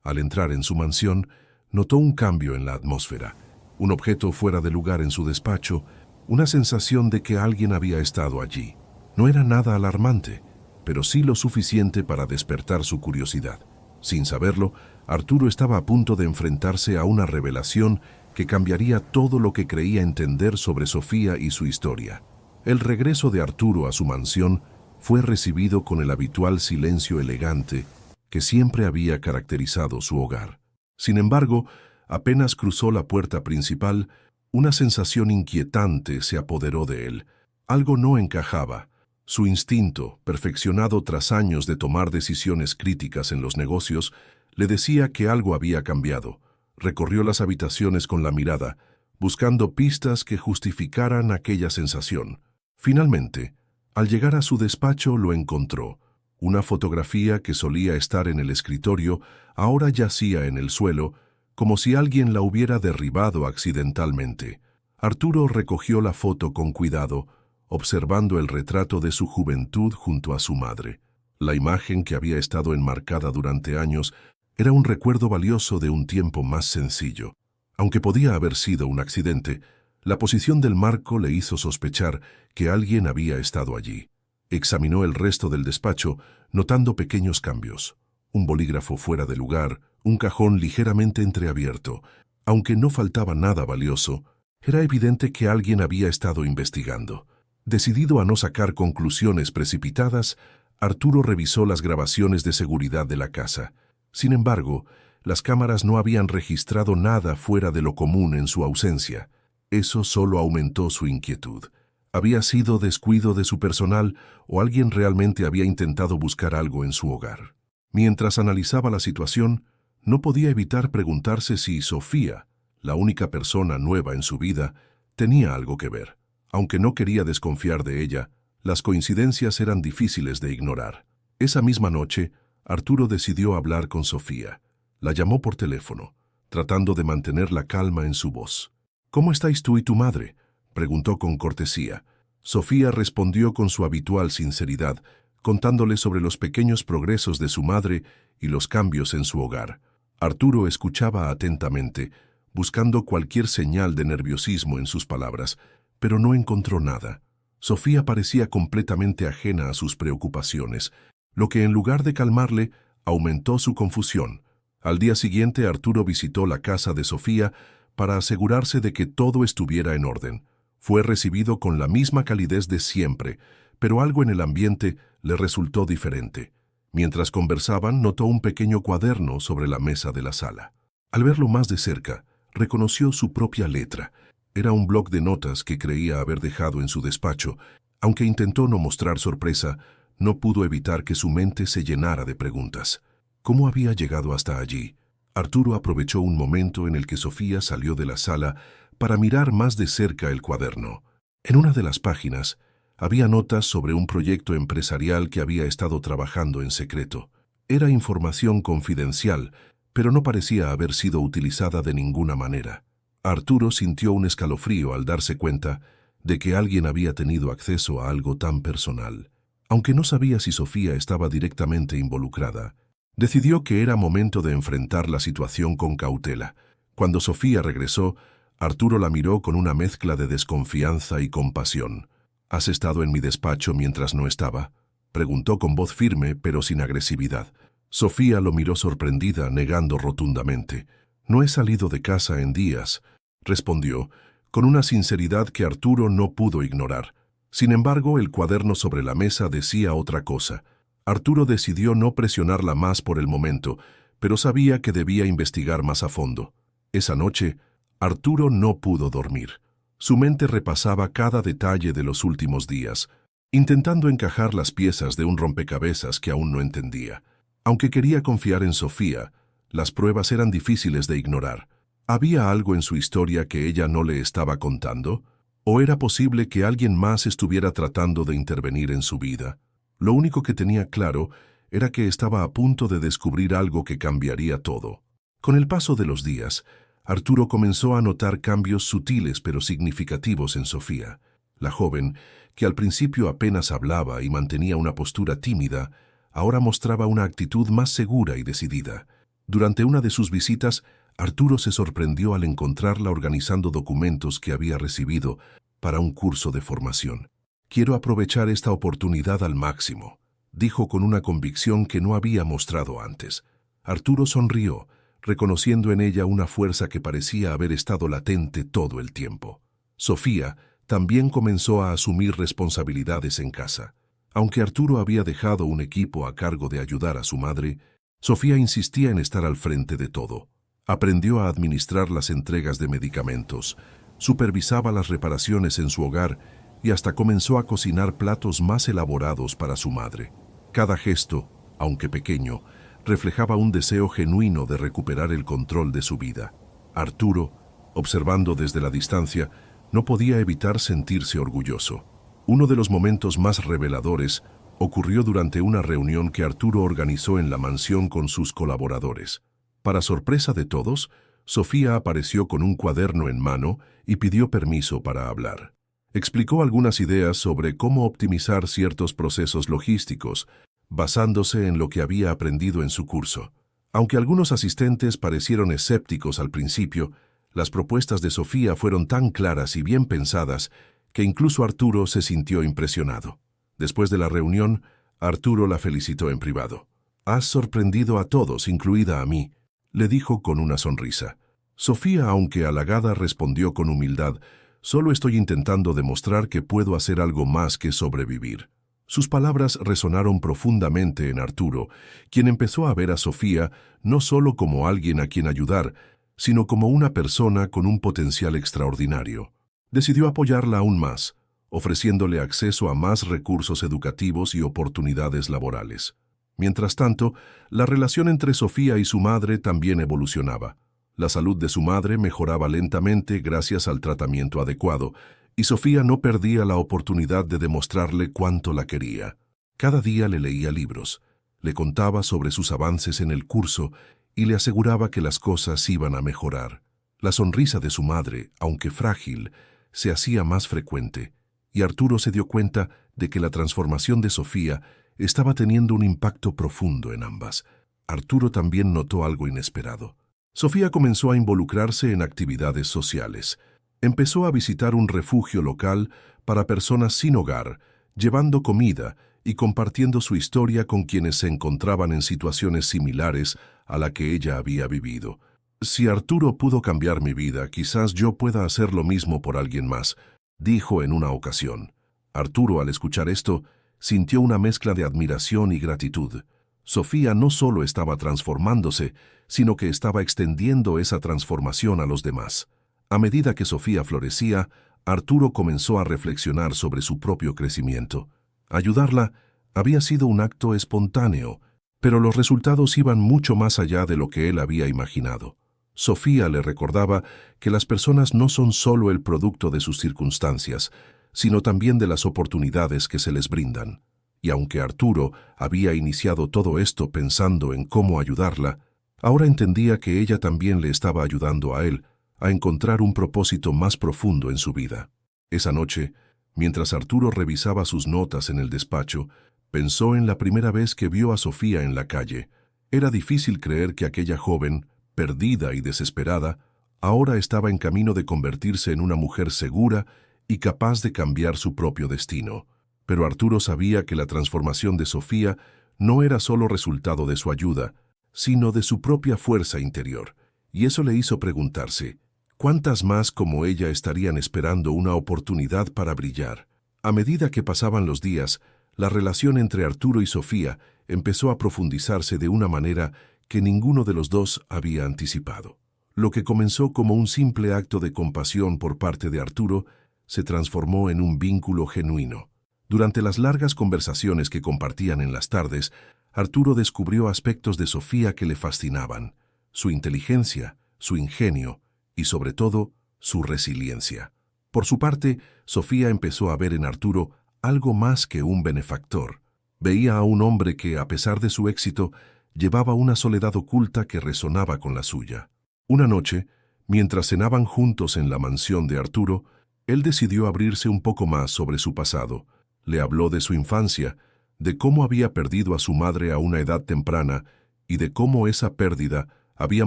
Speaker 1: Al entrar en su mansión, notó un cambio en la atmósfera. Un objeto fuera de lugar en su despacho, una sensación de que alguien había estado allí. No era nada alarmante, pero sí lo suficiente para despertar su curiosidad. Sin saberlo, Arturo estaba a punto de enfrentarse a una revelación que cambiaría todo lo que creía entender sobre Sofía y su historia. El regreso de Arturo a su mansión fue recibido con el habitual silencio elegante que siempre había caracterizado su hogar. Sin embargo, apenas cruzó la puerta principal, una sensación inquietante se apoderó de él. Algo no encajaba. Su instinto, perfeccionado tras años de tomar decisiones críticas en los negocios, le decía que algo había cambiado. Recorrió las habitaciones con la mirada, buscando pistas que justificaran aquella sensación. Finalmente, al llegar a su despacho lo encontró. Una fotografía que solía estar en el escritorio ahora yacía en el suelo, como si alguien la hubiera derribado accidentalmente. Arturo recogió la foto con cuidado, observando el retrato de su juventud junto a su madre. La imagen, que había estado enmarcada durante años, era un recuerdo valioso de un tiempo más sencillo. Aunque podía haber sido un accidente, la posición del marco le hizo sospechar que alguien había estado allí. Examinó el resto del despacho, notando pequeños cambios. Un bolígrafo fuera de lugar, un cajón ligeramente entreabierto. Aunque no faltaba nada valioso, era evidente que alguien había estado investigando. Decidido a no sacar conclusiones precipitadas, Arturo revisó las grabaciones de seguridad de la casa. Sin embargo, las cámaras no habían registrado nada fuera de lo común en su ausencia. Eso solo aumentó su inquietud. ¿Había sido descuido de su personal o alguien realmente había intentado buscar algo en su hogar? Mientras analizaba la situación, no podía evitar preguntarse si Sofía, la única persona nueva en su vida, tenía algo que ver. Aunque no quería desconfiar de ella, las coincidencias eran difíciles de ignorar. Esa misma noche, Arturo decidió hablar con Sofía. La llamó por teléfono, tratando de mantener la calma en su voz. «¿Cómo estáis tú y tu madre?», preguntó con cortesía. Sofía respondió con su habitual sinceridad, contándole sobre los pequeños progresos de su madre y los cambios en su hogar. Arturo escuchaba atentamente, buscando cualquier señal de nerviosismo en sus palabras, pero no encontró nada. Sofía parecía completamente ajena a sus preocupaciones, lo que en lugar de calmarle, aumentó su confusión. Al día siguiente, Arturo visitó la casa de Sofía para asegurarse de que todo estuviera en orden. Fue recibido con la misma calidez de siempre, pero algo en el ambiente le resultó diferente. Mientras conversaban, notó un pequeño cuaderno sobre la mesa de la sala. Al verlo más de cerca, reconoció su propia letra. Era un bloc de notas que creía haber dejado en su despacho. Aunque intentó no mostrar sorpresa, no pudo evitar que su mente se llenara de preguntas. ¿Cómo había llegado hasta allí? Arturo aprovechó un momento en el que Sofía salió de la sala para mirar más de cerca el cuaderno. En una de las páginas había notas sobre un proyecto empresarial que había estado trabajando en secreto. Era información confidencial, pero no parecía haber sido utilizada de ninguna manera. Arturo sintió un escalofrío al darse cuenta de que alguien había tenido acceso a algo tan personal. Aunque no sabía si Sofía estaba directamente involucrada, decidió que era momento de enfrentar la situación con cautela. Cuando Sofía regresó, Arturo la miró con una mezcla de desconfianza y compasión. ¿Has estado en mi despacho mientras no estaba?, preguntó con voz firme pero sin agresividad. Sofía lo miró sorprendida, negando rotundamente. No he salido de casa en días, respondió, con una sinceridad que Arturo no pudo ignorar. Sin embargo, el cuaderno sobre la mesa decía otra cosa. Arturo decidió no presionarla más por el momento, pero sabía que debía investigar más a fondo. Esa noche, Arturo no pudo dormir. Su mente repasaba cada detalle de los últimos días, intentando encajar las piezas de un rompecabezas que aún no entendía. Aunque quería confiar en Sofía, las pruebas eran difíciles de ignorar. ¿Había algo en su historia que ella no le estaba contando? ¿O era posible que alguien más estuviera tratando de intervenir en su vida? Lo único que tenía claro era que estaba a punto de descubrir algo que cambiaría todo. Con el paso de los días, Arturo comenzó a notar cambios sutiles pero significativos en Sofía. La joven, que al principio apenas hablaba y mantenía una postura tímida, ahora mostraba una actitud más segura y decidida. Durante una de sus visitas, Arturo se sorprendió al encontrarla organizando documentos que había recibido para un curso de formación. «Quiero aprovechar esta oportunidad al máximo», dijo con una convicción que no había mostrado antes. Arturo sonrió, reconociendo en ella una fuerza que parecía haber estado latente todo el tiempo. Sofía también comenzó a asumir responsabilidades en casa. Aunque Arturo había dejado un equipo a cargo de ayudar a su madre, Sofía insistía en estar al frente de todo. Aprendió a administrar las entregas de medicamentos, supervisaba las reparaciones en su hogar y hasta comenzó a cocinar platos más elaborados para su madre. Cada gesto, aunque pequeño, reflejaba un deseo genuino de recuperar el control de su vida. Arturo, observando desde la distancia, no podía evitar sentirse orgulloso. Uno de los momentos más reveladores ocurrió durante una reunión que Arturo organizó en la mansión con sus colaboradores. Para sorpresa de todos, Sofía apareció con un cuaderno en mano y pidió permiso para hablar. Explicó algunas ideas sobre cómo optimizar ciertos procesos logísticos, basándose en lo que había aprendido en su curso. Aunque algunos asistentes parecieron escépticos al principio, las propuestas de Sofía fueron tan claras y bien pensadas que incluso Arturo se sintió impresionado. Después de la reunión, Arturo la felicitó en privado. «Has sorprendido a todos, incluida a mí», le dijo con una sonrisa. Sofía, aunque halagada, respondió con humildad: «Solo estoy intentando demostrar que puedo hacer algo más que sobrevivir». Sus palabras resonaron profundamente en Arturo, quien empezó a ver a Sofía no solo como alguien a quien ayudar, sino como una persona con un potencial extraordinario. Decidió apoyarla aún más, ofreciéndole acceso a más recursos educativos y oportunidades laborales. Mientras tanto, la relación entre Sofía y su madre también evolucionaba. La salud de su madre mejoraba lentamente gracias al tratamiento adecuado, y Sofía no perdía la oportunidad de demostrarle cuánto la quería. Cada día le leía libros, le contaba sobre sus avances en el curso y le aseguraba que las cosas iban a mejorar. La sonrisa de su madre, aunque frágil, se hacía más frecuente, y Arturo se dio cuenta de que la transformación de Sofía estaba teniendo un impacto profundo en ambas. Arturo también notó algo inesperado. Sofía comenzó a involucrarse en actividades sociales. Empezó a visitar un refugio local para personas sin hogar, llevando comida y compartiendo su historia con quienes se encontraban en situaciones similares a la que ella había vivido. «Si Arturo pudo cambiar mi vida, quizás yo pueda hacer lo mismo por alguien más», dijo en una ocasión. Arturo, al escuchar esto, sintió una mezcla de admiración y gratitud. Sofía no solo estaba transformándose, sino que estaba extendiendo esa transformación a los demás. A medida que Sofía florecía, Arturo comenzó a reflexionar sobre su propio crecimiento. Ayudarla había sido un acto espontáneo, pero los resultados iban mucho más allá de lo que él había imaginado. Sofía le recordaba que las personas no son solo el producto de sus circunstancias, sino también de las oportunidades que se les brindan. Y aunque Arturo había iniciado todo esto pensando en cómo ayudarla, ahora entendía que ella también le estaba ayudando a él a encontrar un propósito más profundo en su vida. Esa noche, mientras Arturo revisaba sus notas en el despacho, pensó en la primera vez que vio a Sofía en la calle. Era difícil creer que aquella joven, perdida y desesperada, ahora estaba en camino de convertirse en una mujer segura y capaz de cambiar su propio destino. Pero Arturo sabía que la transformación de Sofía no era solo resultado de su ayuda, sino de su propia fuerza interior, y eso le hizo preguntarse, ¿cuántas más como ella estarían esperando una oportunidad para brillar? A medida que pasaban los días, la relación entre Arturo y Sofía empezó a profundizarse de una manera que ninguno de los dos había anticipado. Lo que comenzó como un simple acto de compasión por parte de Arturo se transformó en un vínculo genuino. Durante las largas conversaciones que compartían en las tardes, Arturo descubrió aspectos de Sofía que le fascinaban: su inteligencia, su ingenio y, sobre todo, su resiliencia. Por su parte, Sofía empezó a ver en Arturo algo más que un benefactor. Veía a un hombre que, a pesar de su éxito, llevaba una soledad oculta que resonaba con la suya. Una noche, mientras cenaban juntos en la mansión de Arturo, él decidió abrirse un poco más sobre su pasado. Le habló de su infancia, de cómo había perdido a su madre a una edad temprana y de cómo esa pérdida había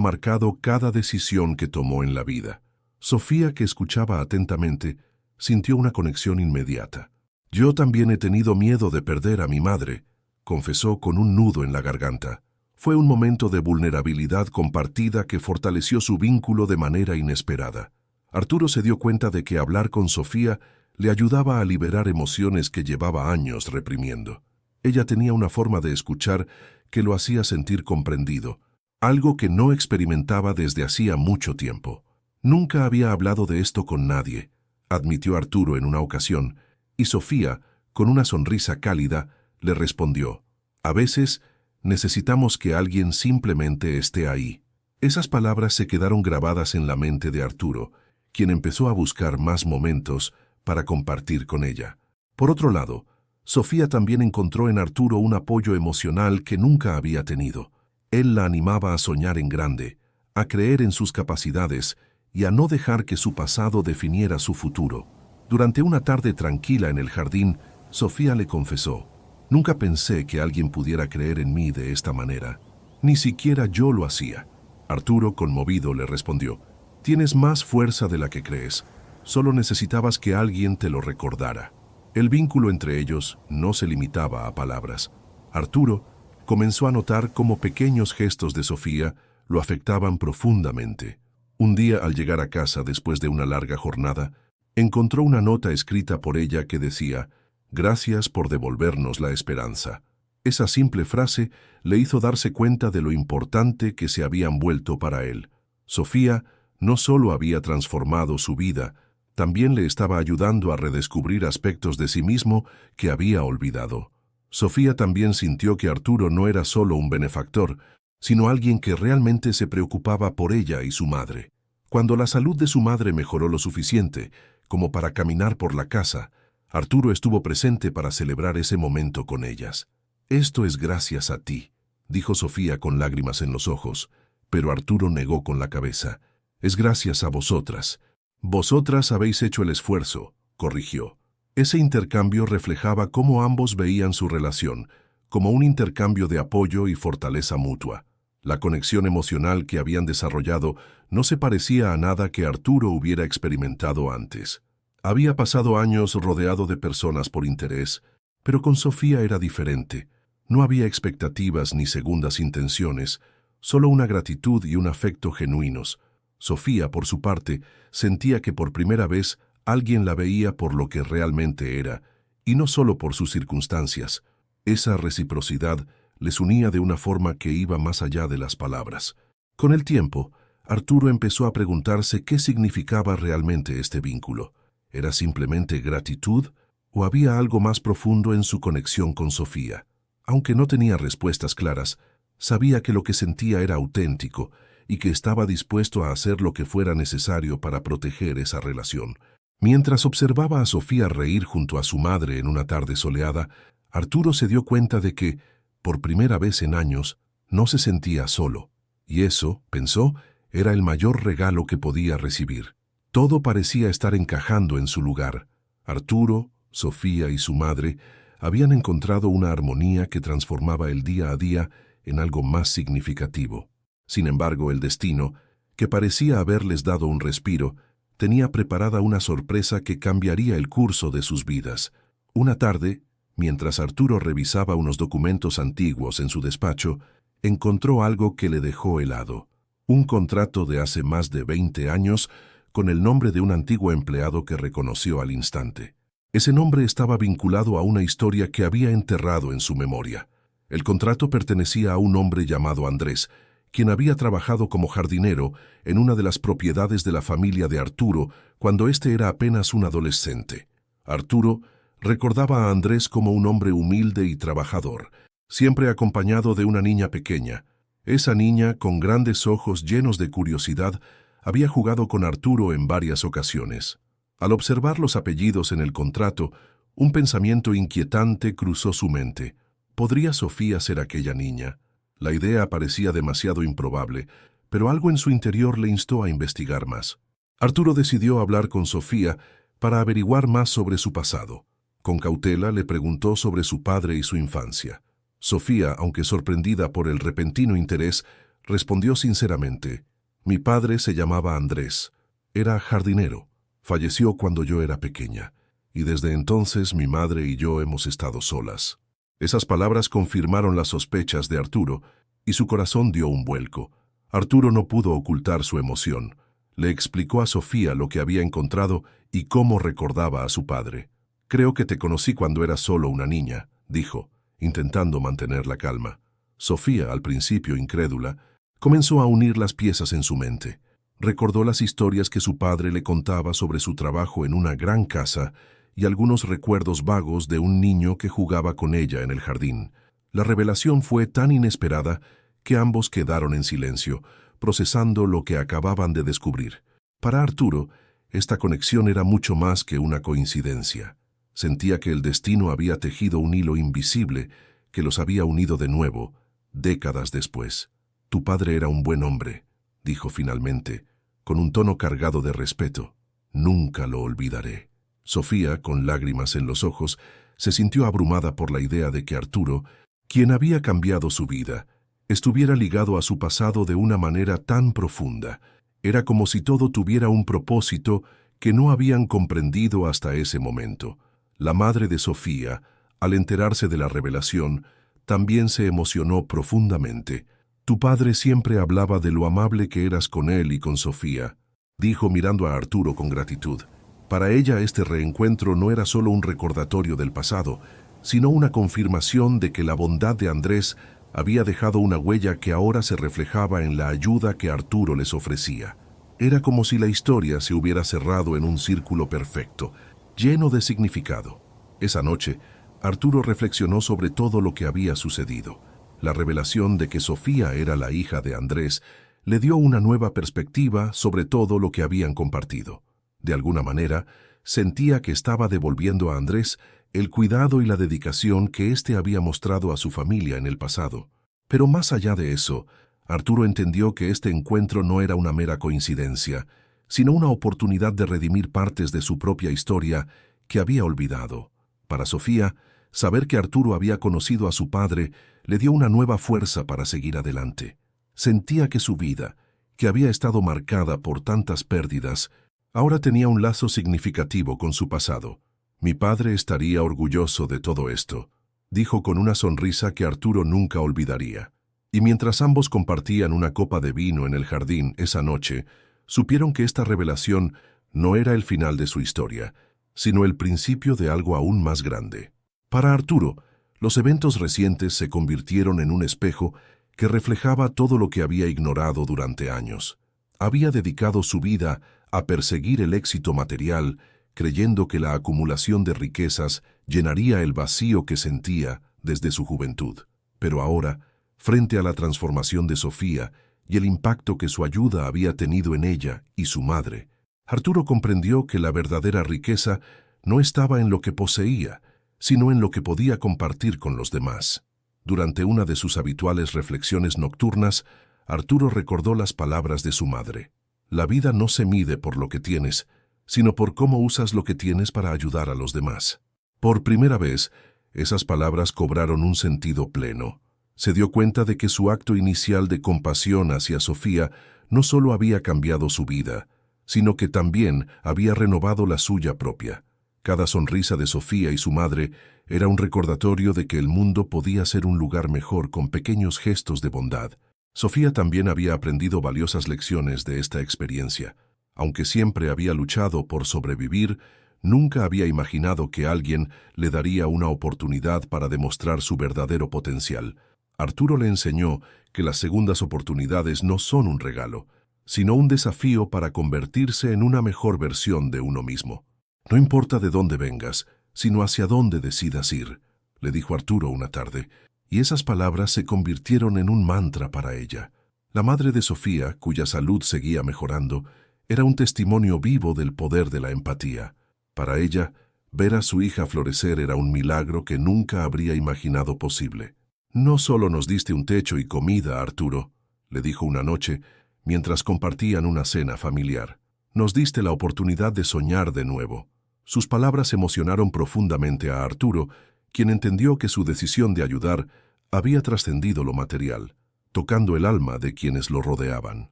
Speaker 1: marcado cada decisión que tomó en la vida. Sofía, que escuchaba atentamente, sintió una conexión inmediata. «Yo también he tenido miedo de perder a mi madre», confesó con un nudo en la garganta. Fue un momento de vulnerabilidad compartida que fortaleció su vínculo de manera inesperada. Arturo se dio cuenta de que hablar con Sofía le ayudaba a liberar emociones que llevaba años reprimiendo. Ella tenía una forma de escuchar que lo hacía sentir comprendido, algo que no experimentaba desde hacía mucho tiempo. «Nunca había hablado de esto con nadie», admitió Arturo en una ocasión, y Sofía, con una sonrisa cálida, le respondió: «A veces necesitamos que alguien simplemente esté ahí». Esas palabras se quedaron grabadas en la mente de Arturo, quien empezó a buscar más momentos para compartir con ella. Por otro lado, Sofía también encontró en Arturo un apoyo emocional que nunca había tenido. Él la animaba a soñar en grande, a creer en sus capacidades y a no dejar que su pasado definiera su futuro. Durante una tarde tranquila en el jardín, Sofía le confesó: «Nunca pensé que alguien pudiera creer en mí de esta manera. Ni siquiera yo lo hacía». Arturo, conmovido, le respondió: «Tienes más fuerza de la que crees. Solo necesitabas que alguien te lo recordara». El vínculo entre ellos no se limitaba a palabras. Arturo comenzó a notar cómo pequeños gestos de Sofía lo afectaban profundamente. Un día, al llegar a casa después de una larga jornada, encontró una nota escrita por ella que decía: «Gracias por devolvernos la esperanza». Esa simple frase le hizo darse cuenta de lo importante que se habían vuelto para él. Sofía no solo había transformado su vida, también le estaba ayudando a redescubrir aspectos de sí mismo que había olvidado. Sofía también sintió que Arturo no era solo un benefactor, sino alguien que realmente se preocupaba por ella y su madre. Cuando la salud de su madre mejoró lo suficiente como para caminar por la casa, Arturo estuvo presente para celebrar ese momento con ellas. «Esto es gracias a ti», dijo Sofía con lágrimas en los ojos, pero Arturo negó con la cabeza. «Es gracias a vosotras. Vosotras habéis hecho el esfuerzo, corrigió. Ese intercambio reflejaba cómo ambos veían su relación, como un intercambio de apoyo y fortaleza mutua. La conexión emocional que habían desarrollado no se parecía a nada que Arturo hubiera experimentado antes. Había pasado años rodeado de personas por interés, pero con Sofía era diferente. No había expectativas ni segundas intenciones, solo una gratitud y un afecto genuinos. Sofía, por su parte, sentía que por primera vez alguien la veía por lo que realmente era, y no solo por sus circunstancias. Esa reciprocidad les unía de una forma que iba más allá de las palabras. Con el tiempo, Arturo empezó a preguntarse qué significaba realmente este vínculo. ¿Era simplemente gratitud o había algo más profundo en su conexión con Sofía? Aunque no tenía respuestas claras, sabía que lo que sentía era auténtico y que estaba dispuesto a hacer lo que fuera necesario para proteger esa relación. Mientras observaba a Sofía reír junto a su madre en una tarde soleada, Arturo se dio cuenta de que, por primera vez en años, no se sentía solo. Y eso, pensó, era el mayor regalo que podía recibir. Todo parecía estar encajando en su lugar. Arturo, Sofía y su madre habían encontrado una armonía que transformaba el día a día en algo más significativo. Sin embargo, el destino, que parecía haberles dado un respiro, tenía preparada una sorpresa que cambiaría el curso de sus vidas. Una tarde, mientras Arturo revisaba unos documentos antiguos en su despacho, encontró algo que le dejó helado. Un contrato de hace más de 20 años con el nombre de un antiguo empleado que reconoció al instante. Ese nombre estaba vinculado a una historia que había enterrado en su memoria. El contrato pertenecía a un hombre llamado Andrés, quien había trabajado como jardinero en una de las propiedades de la familia de Arturo cuando éste era apenas un adolescente. Arturo recordaba a Andrés como un hombre humilde y trabajador, siempre acompañado de una niña pequeña. Esa niña, con grandes ojos llenos de curiosidad, había jugado con Arturo en varias ocasiones. Al observar los apellidos en el contrato, un pensamiento inquietante cruzó su mente. ¿Podría Sofía ser aquella niña? La idea parecía demasiado improbable, pero algo en su interior le instó a investigar más. Arturo decidió hablar con Sofía para averiguar más sobre su pasado. Con cautela le preguntó sobre su padre y su infancia. Sofía, aunque sorprendida por el repentino interés, respondió sinceramente: «Mi padre se llamaba Andrés. Era jardinero. Falleció cuando yo era pequeña, y desde entonces mi madre y yo hemos estado solas». Esas palabras confirmaron las sospechas de Arturo, y su corazón dio un vuelco. Arturo no pudo ocultar su emoción. Le explicó a Sofía lo que había encontrado y cómo recordaba a su padre. «Creo que te conocí cuando eras solo una niña», dijo, intentando mantener la calma. Sofía, al principio incrédula, comenzó a unir las piezas en su mente. Recordó las historias que su padre le contaba sobre su trabajo en una gran casa y algunos recuerdos vagos de un niño que jugaba con ella en el jardín. La revelación fue tan inesperada que ambos quedaron en silencio, procesando lo que acababan de descubrir. Para Arturo, esta conexión era mucho más que una coincidencia. Sentía que el destino había tejido un hilo invisible que los había unido de nuevo, décadas después. «Tu padre era un buen hombre», dijo finalmente, con un tono cargado de respeto. «Nunca lo olvidaré». Sofía, con lágrimas en los ojos, se sintió abrumada por la idea de que Arturo, quien había cambiado su vida, estuviera ligado a su pasado de una manera tan profunda. Era como si todo tuviera un propósito que no habían comprendido hasta ese momento. La madre de Sofía, al enterarse de la revelación, también se emocionó profundamente. «Tu padre siempre hablaba de lo amable que eras con él y con Sofía», dijo mirando a Arturo con gratitud. Para ella este reencuentro no era solo un recordatorio del pasado, sino una confirmación de que la bondad de Andrés había dejado una huella que ahora se reflejaba en la ayuda que Arturo les ofrecía. Era como si la historia se hubiera cerrado en un círculo perfecto, lleno de significado. Esa noche, Arturo reflexionó sobre todo lo que había sucedido. La revelación de que Sofía era la hija de Andrés le dio una nueva perspectiva sobre todo lo que habían compartido. De alguna manera, sentía que estaba devolviendo a Andrés el cuidado y la dedicación que éste había mostrado a su familia en el pasado. Pero más allá de eso, Arturo entendió que este encuentro no era una mera coincidencia, sino una oportunidad de redimir partes de su propia historia que había olvidado. Para Sofía, saber que Arturo había conocido a su padre le dio una nueva fuerza para seguir adelante. Sentía que su vida, que había estado marcada por tantas pérdidas, ahora tenía un lazo significativo con su pasado. Mi padre estaría orgulloso de todo esto, dijo con una sonrisa que Arturo nunca olvidaría. Y mientras ambos compartían una copa de vino en el jardín esa noche, supieron que esta revelación no era el final de su historia, sino el principio de algo aún más grande. Para Arturo, los eventos recientes se convirtieron en un espejo que reflejaba todo lo que había ignorado durante años. Había dedicado su vida a perseguir el éxito material, creyendo que la acumulación de riquezas llenaría el vacío que sentía desde su juventud. Pero ahora, frente a la transformación de Sofía y el impacto que su ayuda había tenido en ella y su madre, Arturo comprendió que la verdadera riqueza no estaba en lo que poseía, sino en lo que podía compartir con los demás. Durante una de sus habituales reflexiones nocturnas, Arturo recordó las palabras de su madre. La vida no se mide por lo que tienes, sino por cómo usas lo que tienes para ayudar a los demás. Por primera vez, esas palabras cobraron un sentido pleno. Se dio cuenta de que su acto inicial de compasión hacia Sofía no solo había cambiado su vida, sino que también había renovado la suya propia. Cada sonrisa de Sofía y su madre era un recordatorio de que el mundo podía ser un lugar mejor con pequeños gestos de bondad. Sofía también había aprendido valiosas lecciones de esta experiencia. Aunque siempre había luchado por sobrevivir, nunca había imaginado que alguien le daría una oportunidad para demostrar su verdadero potencial. Arturo le enseñó que las segundas oportunidades no son un regalo, sino un desafío para convertirse en una mejor versión de uno mismo. No importa de dónde vengas, sino hacia dónde decidas ir, le dijo Arturo una tarde, y esas palabras se convirtieron en un mantra para ella. La madre de Sofía, cuya salud seguía mejorando, era un testimonio vivo del poder de la empatía. Para ella, ver a su hija florecer era un milagro que nunca habría imaginado posible. «No solo nos diste un techo y comida, Arturo», le dijo una noche, mientras compartían una cena familiar. «Nos diste la oportunidad de soñar de nuevo». Sus palabras emocionaron profundamente a Arturo, quien entendió que su decisión de ayudar había trascendido lo material, tocando el alma de quienes lo rodeaban.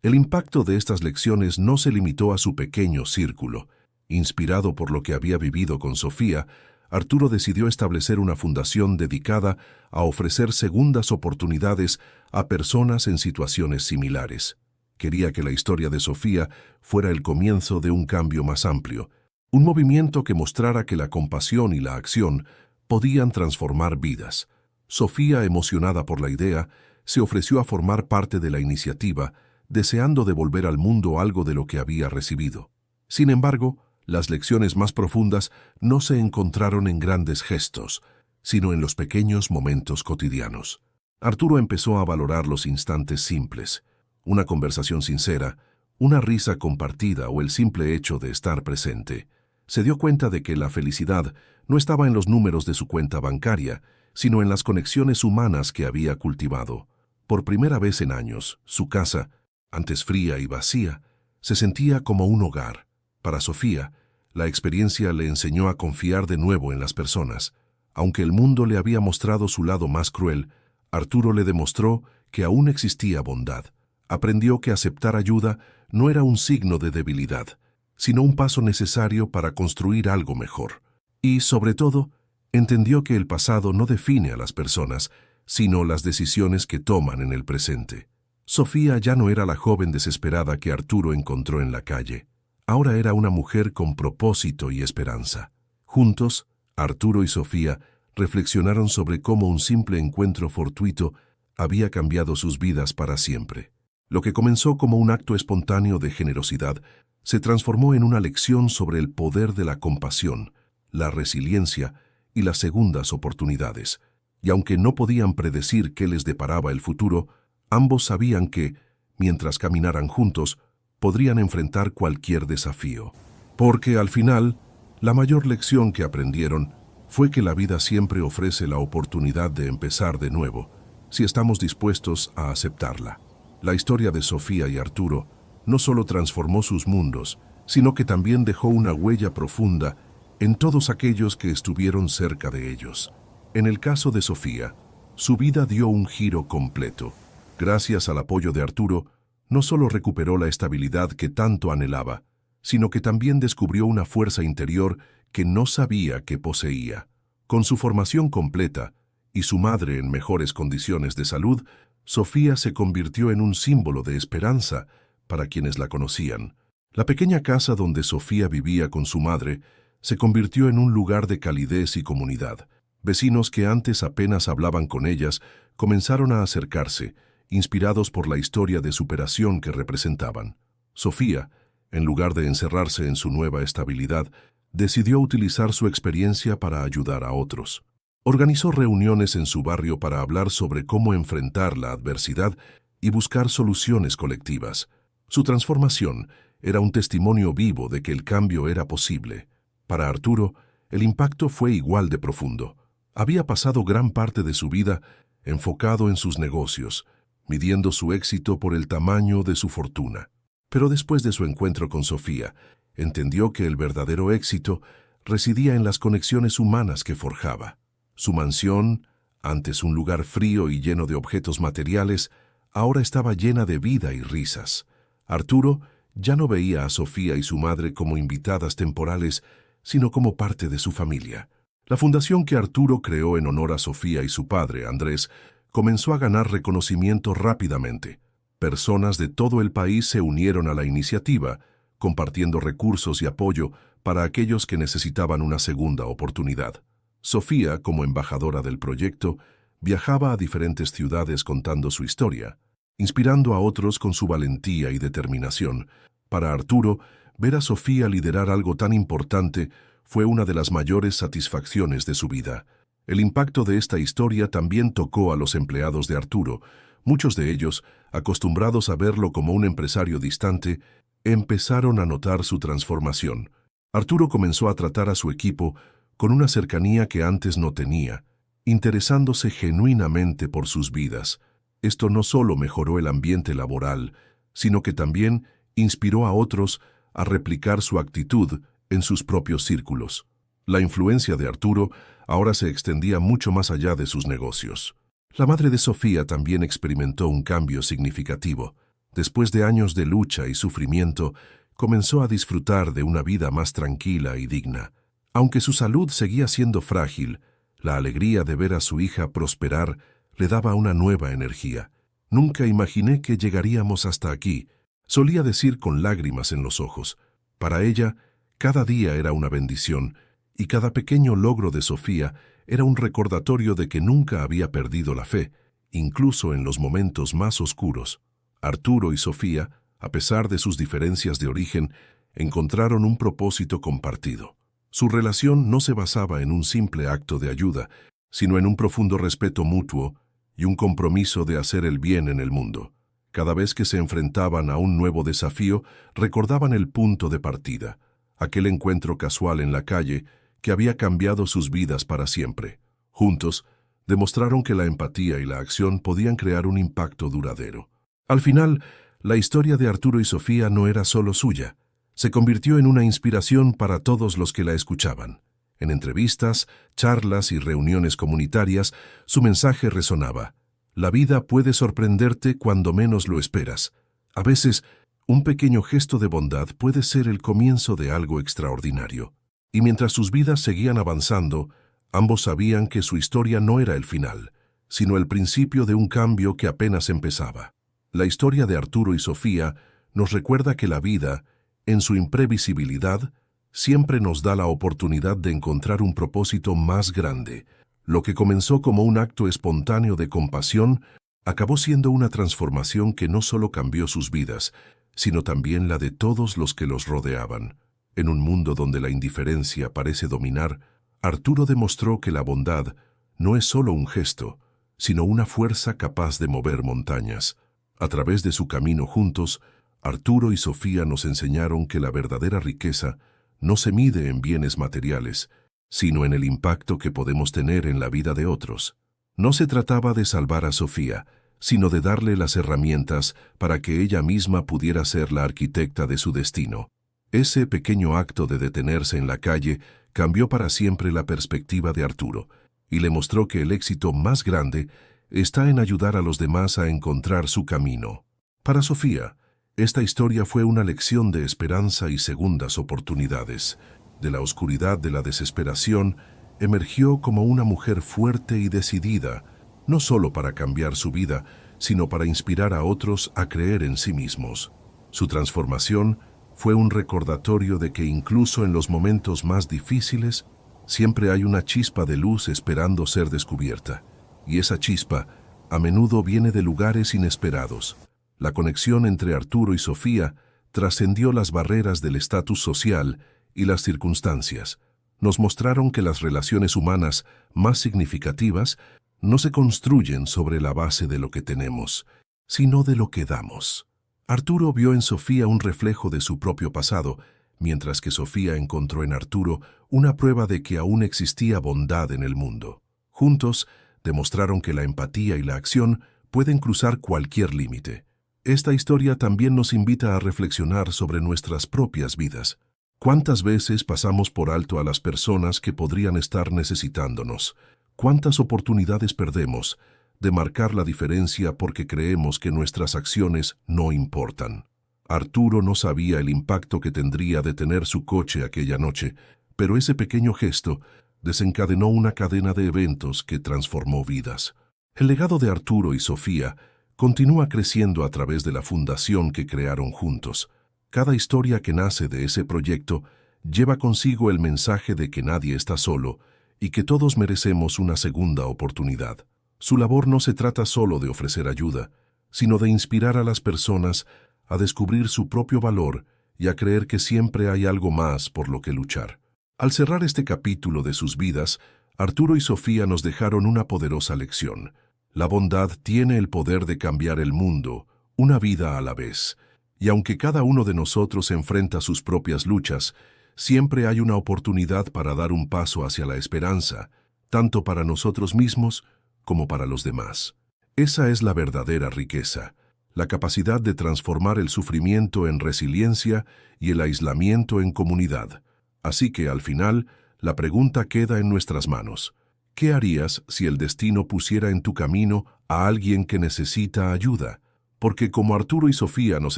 Speaker 1: El impacto de estas lecciones no se limitó a su pequeño círculo. Inspirado por lo que había vivido con Sofía, Arturo decidió establecer una fundación dedicada a ofrecer segundas oportunidades a personas en situaciones similares. Quería que la historia de Sofía fuera el comienzo de un cambio más amplio, un movimiento que mostrara que la compasión y la acción podían transformar vidas. Sofía, emocionada por la idea, se ofreció a formar parte de la iniciativa, deseando devolver al mundo algo de lo que había recibido. Sin embargo, las lecciones más profundas no se encontraron en grandes gestos, sino en los pequeños momentos cotidianos. Arturo empezó a valorar los instantes simples, una conversación sincera, una risa compartida o el simple hecho de estar presente. Se dio cuenta de que la felicidad no estaba en los números de su cuenta bancaria, sino en las conexiones humanas que había cultivado. Por primera vez en años, su casa, antes fría y vacía, se sentía como un hogar. Para Sofía, la experiencia le enseñó a confiar de nuevo en las personas. Aunque el mundo le había mostrado su lado más cruel, Arturo le demostró que aún existía bondad. Aprendió que aceptar ayuda no era un signo de debilidad, sino un paso necesario para construir algo mejor. Y, sobre todo, entendió que el pasado no define a las personas, sino las decisiones que toman en el presente. Sofía ya no era la joven desesperada que Arturo encontró en la calle. Ahora era una mujer con propósito y esperanza. Juntos, Arturo y Sofía reflexionaron sobre cómo un simple encuentro fortuito había cambiado sus vidas para siempre. Lo que comenzó como un acto espontáneo de generosidad se transformó en una lección sobre el poder de la compasión, la resiliencia y las segundas oportunidades. Y aunque no podían predecir qué les deparaba el futuro, ambos sabían que, mientras caminaran juntos, podrían enfrentar cualquier desafío. Porque al final, la mayor lección que aprendieron fue que la vida siempre ofrece la oportunidad de empezar de nuevo, si estamos dispuestos a aceptarla. La historia de Sofía y Arturo no solo transformó sus mundos, sino que también dejó una huella profunda en todos aquellos que estuvieron cerca de ellos. En el caso de Sofía, su vida dio un giro completo. Gracias al apoyo de Arturo, no solo recuperó la estabilidad que tanto anhelaba, sino que también descubrió una fuerza interior que no sabía que poseía. Con su formación completa y su madre en mejores condiciones de salud, Sofía se convirtió en un símbolo de esperanza para quienes la conocían. La pequeña casa donde Sofía vivía con su madre se convirtió en un lugar de calidez y comunidad. Vecinos que antes apenas hablaban con ellas comenzaron a acercarse, inspirados por la historia de superación que representaban. Sofía, en lugar de encerrarse en su nueva estabilidad, decidió utilizar su experiencia para ayudar a otros. Organizó reuniones en su barrio para hablar sobre cómo enfrentar la adversidad y buscar soluciones colectivas. Su transformación era un testimonio vivo de que el cambio era posible. Para Arturo, el impacto fue igual de profundo. Había pasado gran parte de su vida enfocado en sus negocios, midiendo su éxito por el tamaño de su fortuna. Pero después de su encuentro con Sofía, entendió que el verdadero éxito residía en las conexiones humanas que forjaba. Su mansión, antes un lugar frío y lleno de objetos materiales, ahora estaba llena de vida y risas. Arturo ya no veía a Sofía y su madre como invitadas temporales, sino como parte de su familia. La fundación que Arturo creó en honor a Sofía y su padre, Andrés, comenzó a ganar reconocimiento rápidamente. Personas de todo el país se unieron a la iniciativa, compartiendo recursos y apoyo para aquellos que necesitaban una segunda oportunidad. Sofía, como embajadora del proyecto, viajaba a diferentes ciudades contando su historia, inspirando a otros con su valentía y determinación. Para Arturo, ver a Sofía liderar algo tan importante fue una de las mayores satisfacciones de su vida. El impacto de esta historia también tocó a los empleados de Arturo. Muchos de ellos, acostumbrados a verlo como un empresario distante, empezaron a notar su transformación. Arturo comenzó a tratar a su equipo con una cercanía que antes no tenía, interesándose genuinamente por sus vidas. Esto no solo mejoró el ambiente laboral, sino que también inspiró a otros a replicar su actitud en sus propios círculos. La influencia de Arturo ahora se extendía mucho más allá de sus negocios. La madre de Sofía también experimentó un cambio significativo. Después de años de lucha y sufrimiento, comenzó a disfrutar de una vida más tranquila y digna. Aunque su salud seguía siendo frágil, la alegría de ver a su hija prosperar le daba una nueva energía. «Nunca imaginé que llegaríamos hasta aquí», solía decir con lágrimas en los ojos. Para ella, cada día era una bendición, y cada pequeño logro de Sofía era un recordatorio de que nunca había perdido la fe, incluso en los momentos más oscuros. Arturo y Sofía, a pesar de sus diferencias de origen, encontraron un propósito compartido. Su relación no se basaba en un simple acto de ayuda, sino en un profundo respeto mutuo y un compromiso de hacer el bien en el mundo. Cada vez que se enfrentaban a un nuevo desafío, recordaban el punto de partida, aquel encuentro casual en la calle que había cambiado sus vidas para siempre. Juntos, demostraron que la empatía y la acción podían crear un impacto duradero. Al final, la historia de Arturo y Sofía no era solo suya. Se convirtió en una inspiración para todos los que la escuchaban. En entrevistas, charlas y reuniones comunitarias, su mensaje resonaba: la vida puede sorprenderte cuando menos lo esperas. A veces, un pequeño gesto de bondad puede ser el comienzo de algo extraordinario. Y mientras sus vidas seguían avanzando, ambos sabían que su historia no era el final, sino el principio de un cambio que apenas empezaba. La historia de Arturo y Sofía nos recuerda que la vida, en su imprevisibilidad, siempre nos da la oportunidad de encontrar un propósito más grande. Lo que comenzó como un acto espontáneo de compasión, acabó siendo una transformación que no solo cambió sus vidas, sino también la de todos los que los rodeaban. En un mundo donde la indiferencia parece dominar, Arturo demostró que la bondad no es solo un gesto, sino una fuerza capaz de mover montañas. A través de su camino juntos, Arturo y Sofía nos enseñaron que la verdadera riqueza no se mide en bienes materiales, sino en el impacto que podemos tener en la vida de otros. No se trataba de salvar a Sofía, sino de darle las herramientas para que ella misma pudiera ser la arquitecta de su destino. Ese pequeño acto de detenerse en la calle cambió para siempre la perspectiva de Arturo y le mostró que el éxito más grande está en ayudar a los demás a encontrar su camino. Para Sofía, esta historia fue una lección de esperanza y segundas oportunidades. De la oscuridad de la desesperación, emergió como una mujer fuerte y decidida, no solo para cambiar su vida, sino para inspirar a otros a creer en sí mismos. Su transformación fue un recordatorio de que incluso en los momentos más difíciles, siempre hay una chispa de luz esperando ser descubierta. Y esa chispa a menudo viene de lugares inesperados. La conexión entre Arturo y Sofía trascendió las barreras del estatus social y las circunstancias. Nos mostraron que las relaciones humanas más significativas no se construyen sobre la base de lo que tenemos, sino de lo que damos. Arturo vio en Sofía un reflejo de su propio pasado, mientras que Sofía encontró en Arturo una prueba de que aún existía bondad en el mundo. Juntos, demostraron que la empatía y la acción pueden cruzar cualquier límite. Esta historia también nos invita a reflexionar sobre nuestras propias vidas. ¿Cuántas veces pasamos por alto a las personas que podrían estar necesitándonos? ¿Cuántas oportunidades perdemos de marcar la diferencia porque creemos que nuestras acciones no importan? Arturo no sabía el impacto que tendría detener su coche aquella noche, pero ese pequeño gesto desencadenó una cadena de eventos que transformó vidas. El legado de Arturo y Sofía continúa creciendo a través de la fundación que crearon juntos. Cada historia que nace de ese proyecto lleva consigo el mensaje de que nadie está solo y que todos merecemos una segunda oportunidad. Su labor no se trata solo de ofrecer ayuda, sino de inspirar a las personas a descubrir su propio valor y a creer que siempre hay algo más por lo que luchar. Al cerrar este capítulo de sus vidas, Arturo y Sofía nos dejaron una poderosa lección. La bondad tiene el poder de cambiar el mundo, una vida a la vez. Y aunque cada uno de nosotros enfrenta sus propias luchas, siempre hay una oportunidad para dar un paso hacia la esperanza, tanto para nosotros mismos como para los demás. Esa es la verdadera riqueza, la capacidad de transformar el sufrimiento en resiliencia y el aislamiento en comunidad. Así que, al final, la pregunta queda en nuestras manos. ¿Qué harías si el destino pusiera en tu camino a alguien que necesita ayuda? Porque como Arturo y Sofía nos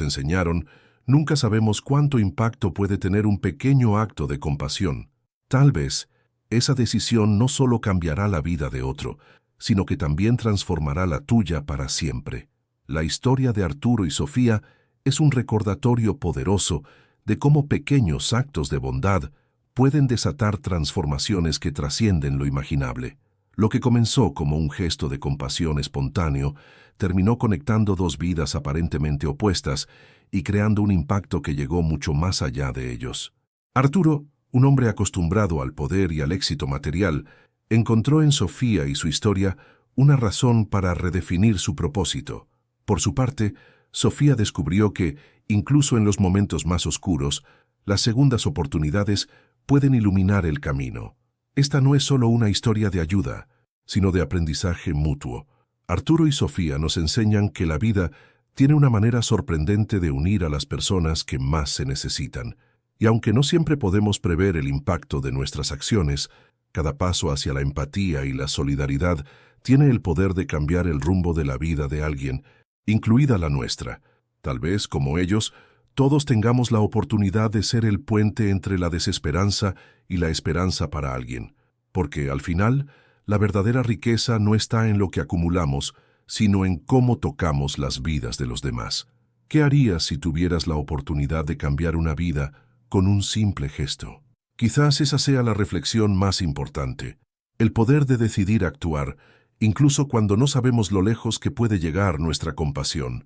Speaker 1: enseñaron, nunca sabemos cuánto impacto puede tener un pequeño acto de compasión. Tal vez, esa decisión no solo cambiará la vida de otro, sino que también transformará la tuya para siempre. La historia de Arturo y Sofía es un recordatorio poderoso de cómo pequeños actos de bondad pueden desatar transformaciones que trascienden lo imaginable. Lo que comenzó como un gesto de compasión espontáneo terminó conectando dos vidas aparentemente opuestas y creando un impacto que llegó mucho más allá de ellos. Arturo, un hombre acostumbrado al poder y al éxito material, encontró en Sofía y su historia una razón para redefinir su propósito. Por su parte, Sofía descubrió que, incluso en los momentos más oscuros, las segundas oportunidades pueden iluminar el camino. Esta no es solo una historia de ayuda, sino de aprendizaje mutuo. Arturo y Sofía nos enseñan que la vida tiene una manera sorprendente de unir a las personas que más se necesitan. Y aunque no siempre podemos prever el impacto de nuestras acciones, cada paso hacia la empatía y la solidaridad tiene el poder de cambiar el rumbo de la vida de alguien, incluida la nuestra. Tal vez, como ellos, todos tengamos la oportunidad de ser el puente entre la desesperanza y la esperanza para alguien. Porque, al final, la verdadera riqueza no está en lo que acumulamos, sino en cómo tocamos las vidas de los demás. ¿Qué harías si tuvieras la oportunidad de cambiar una vida con un simple gesto? Quizás esa sea la reflexión más importante, el poder de decidir actuar, incluso cuando no sabemos lo lejos que puede llegar nuestra compasión.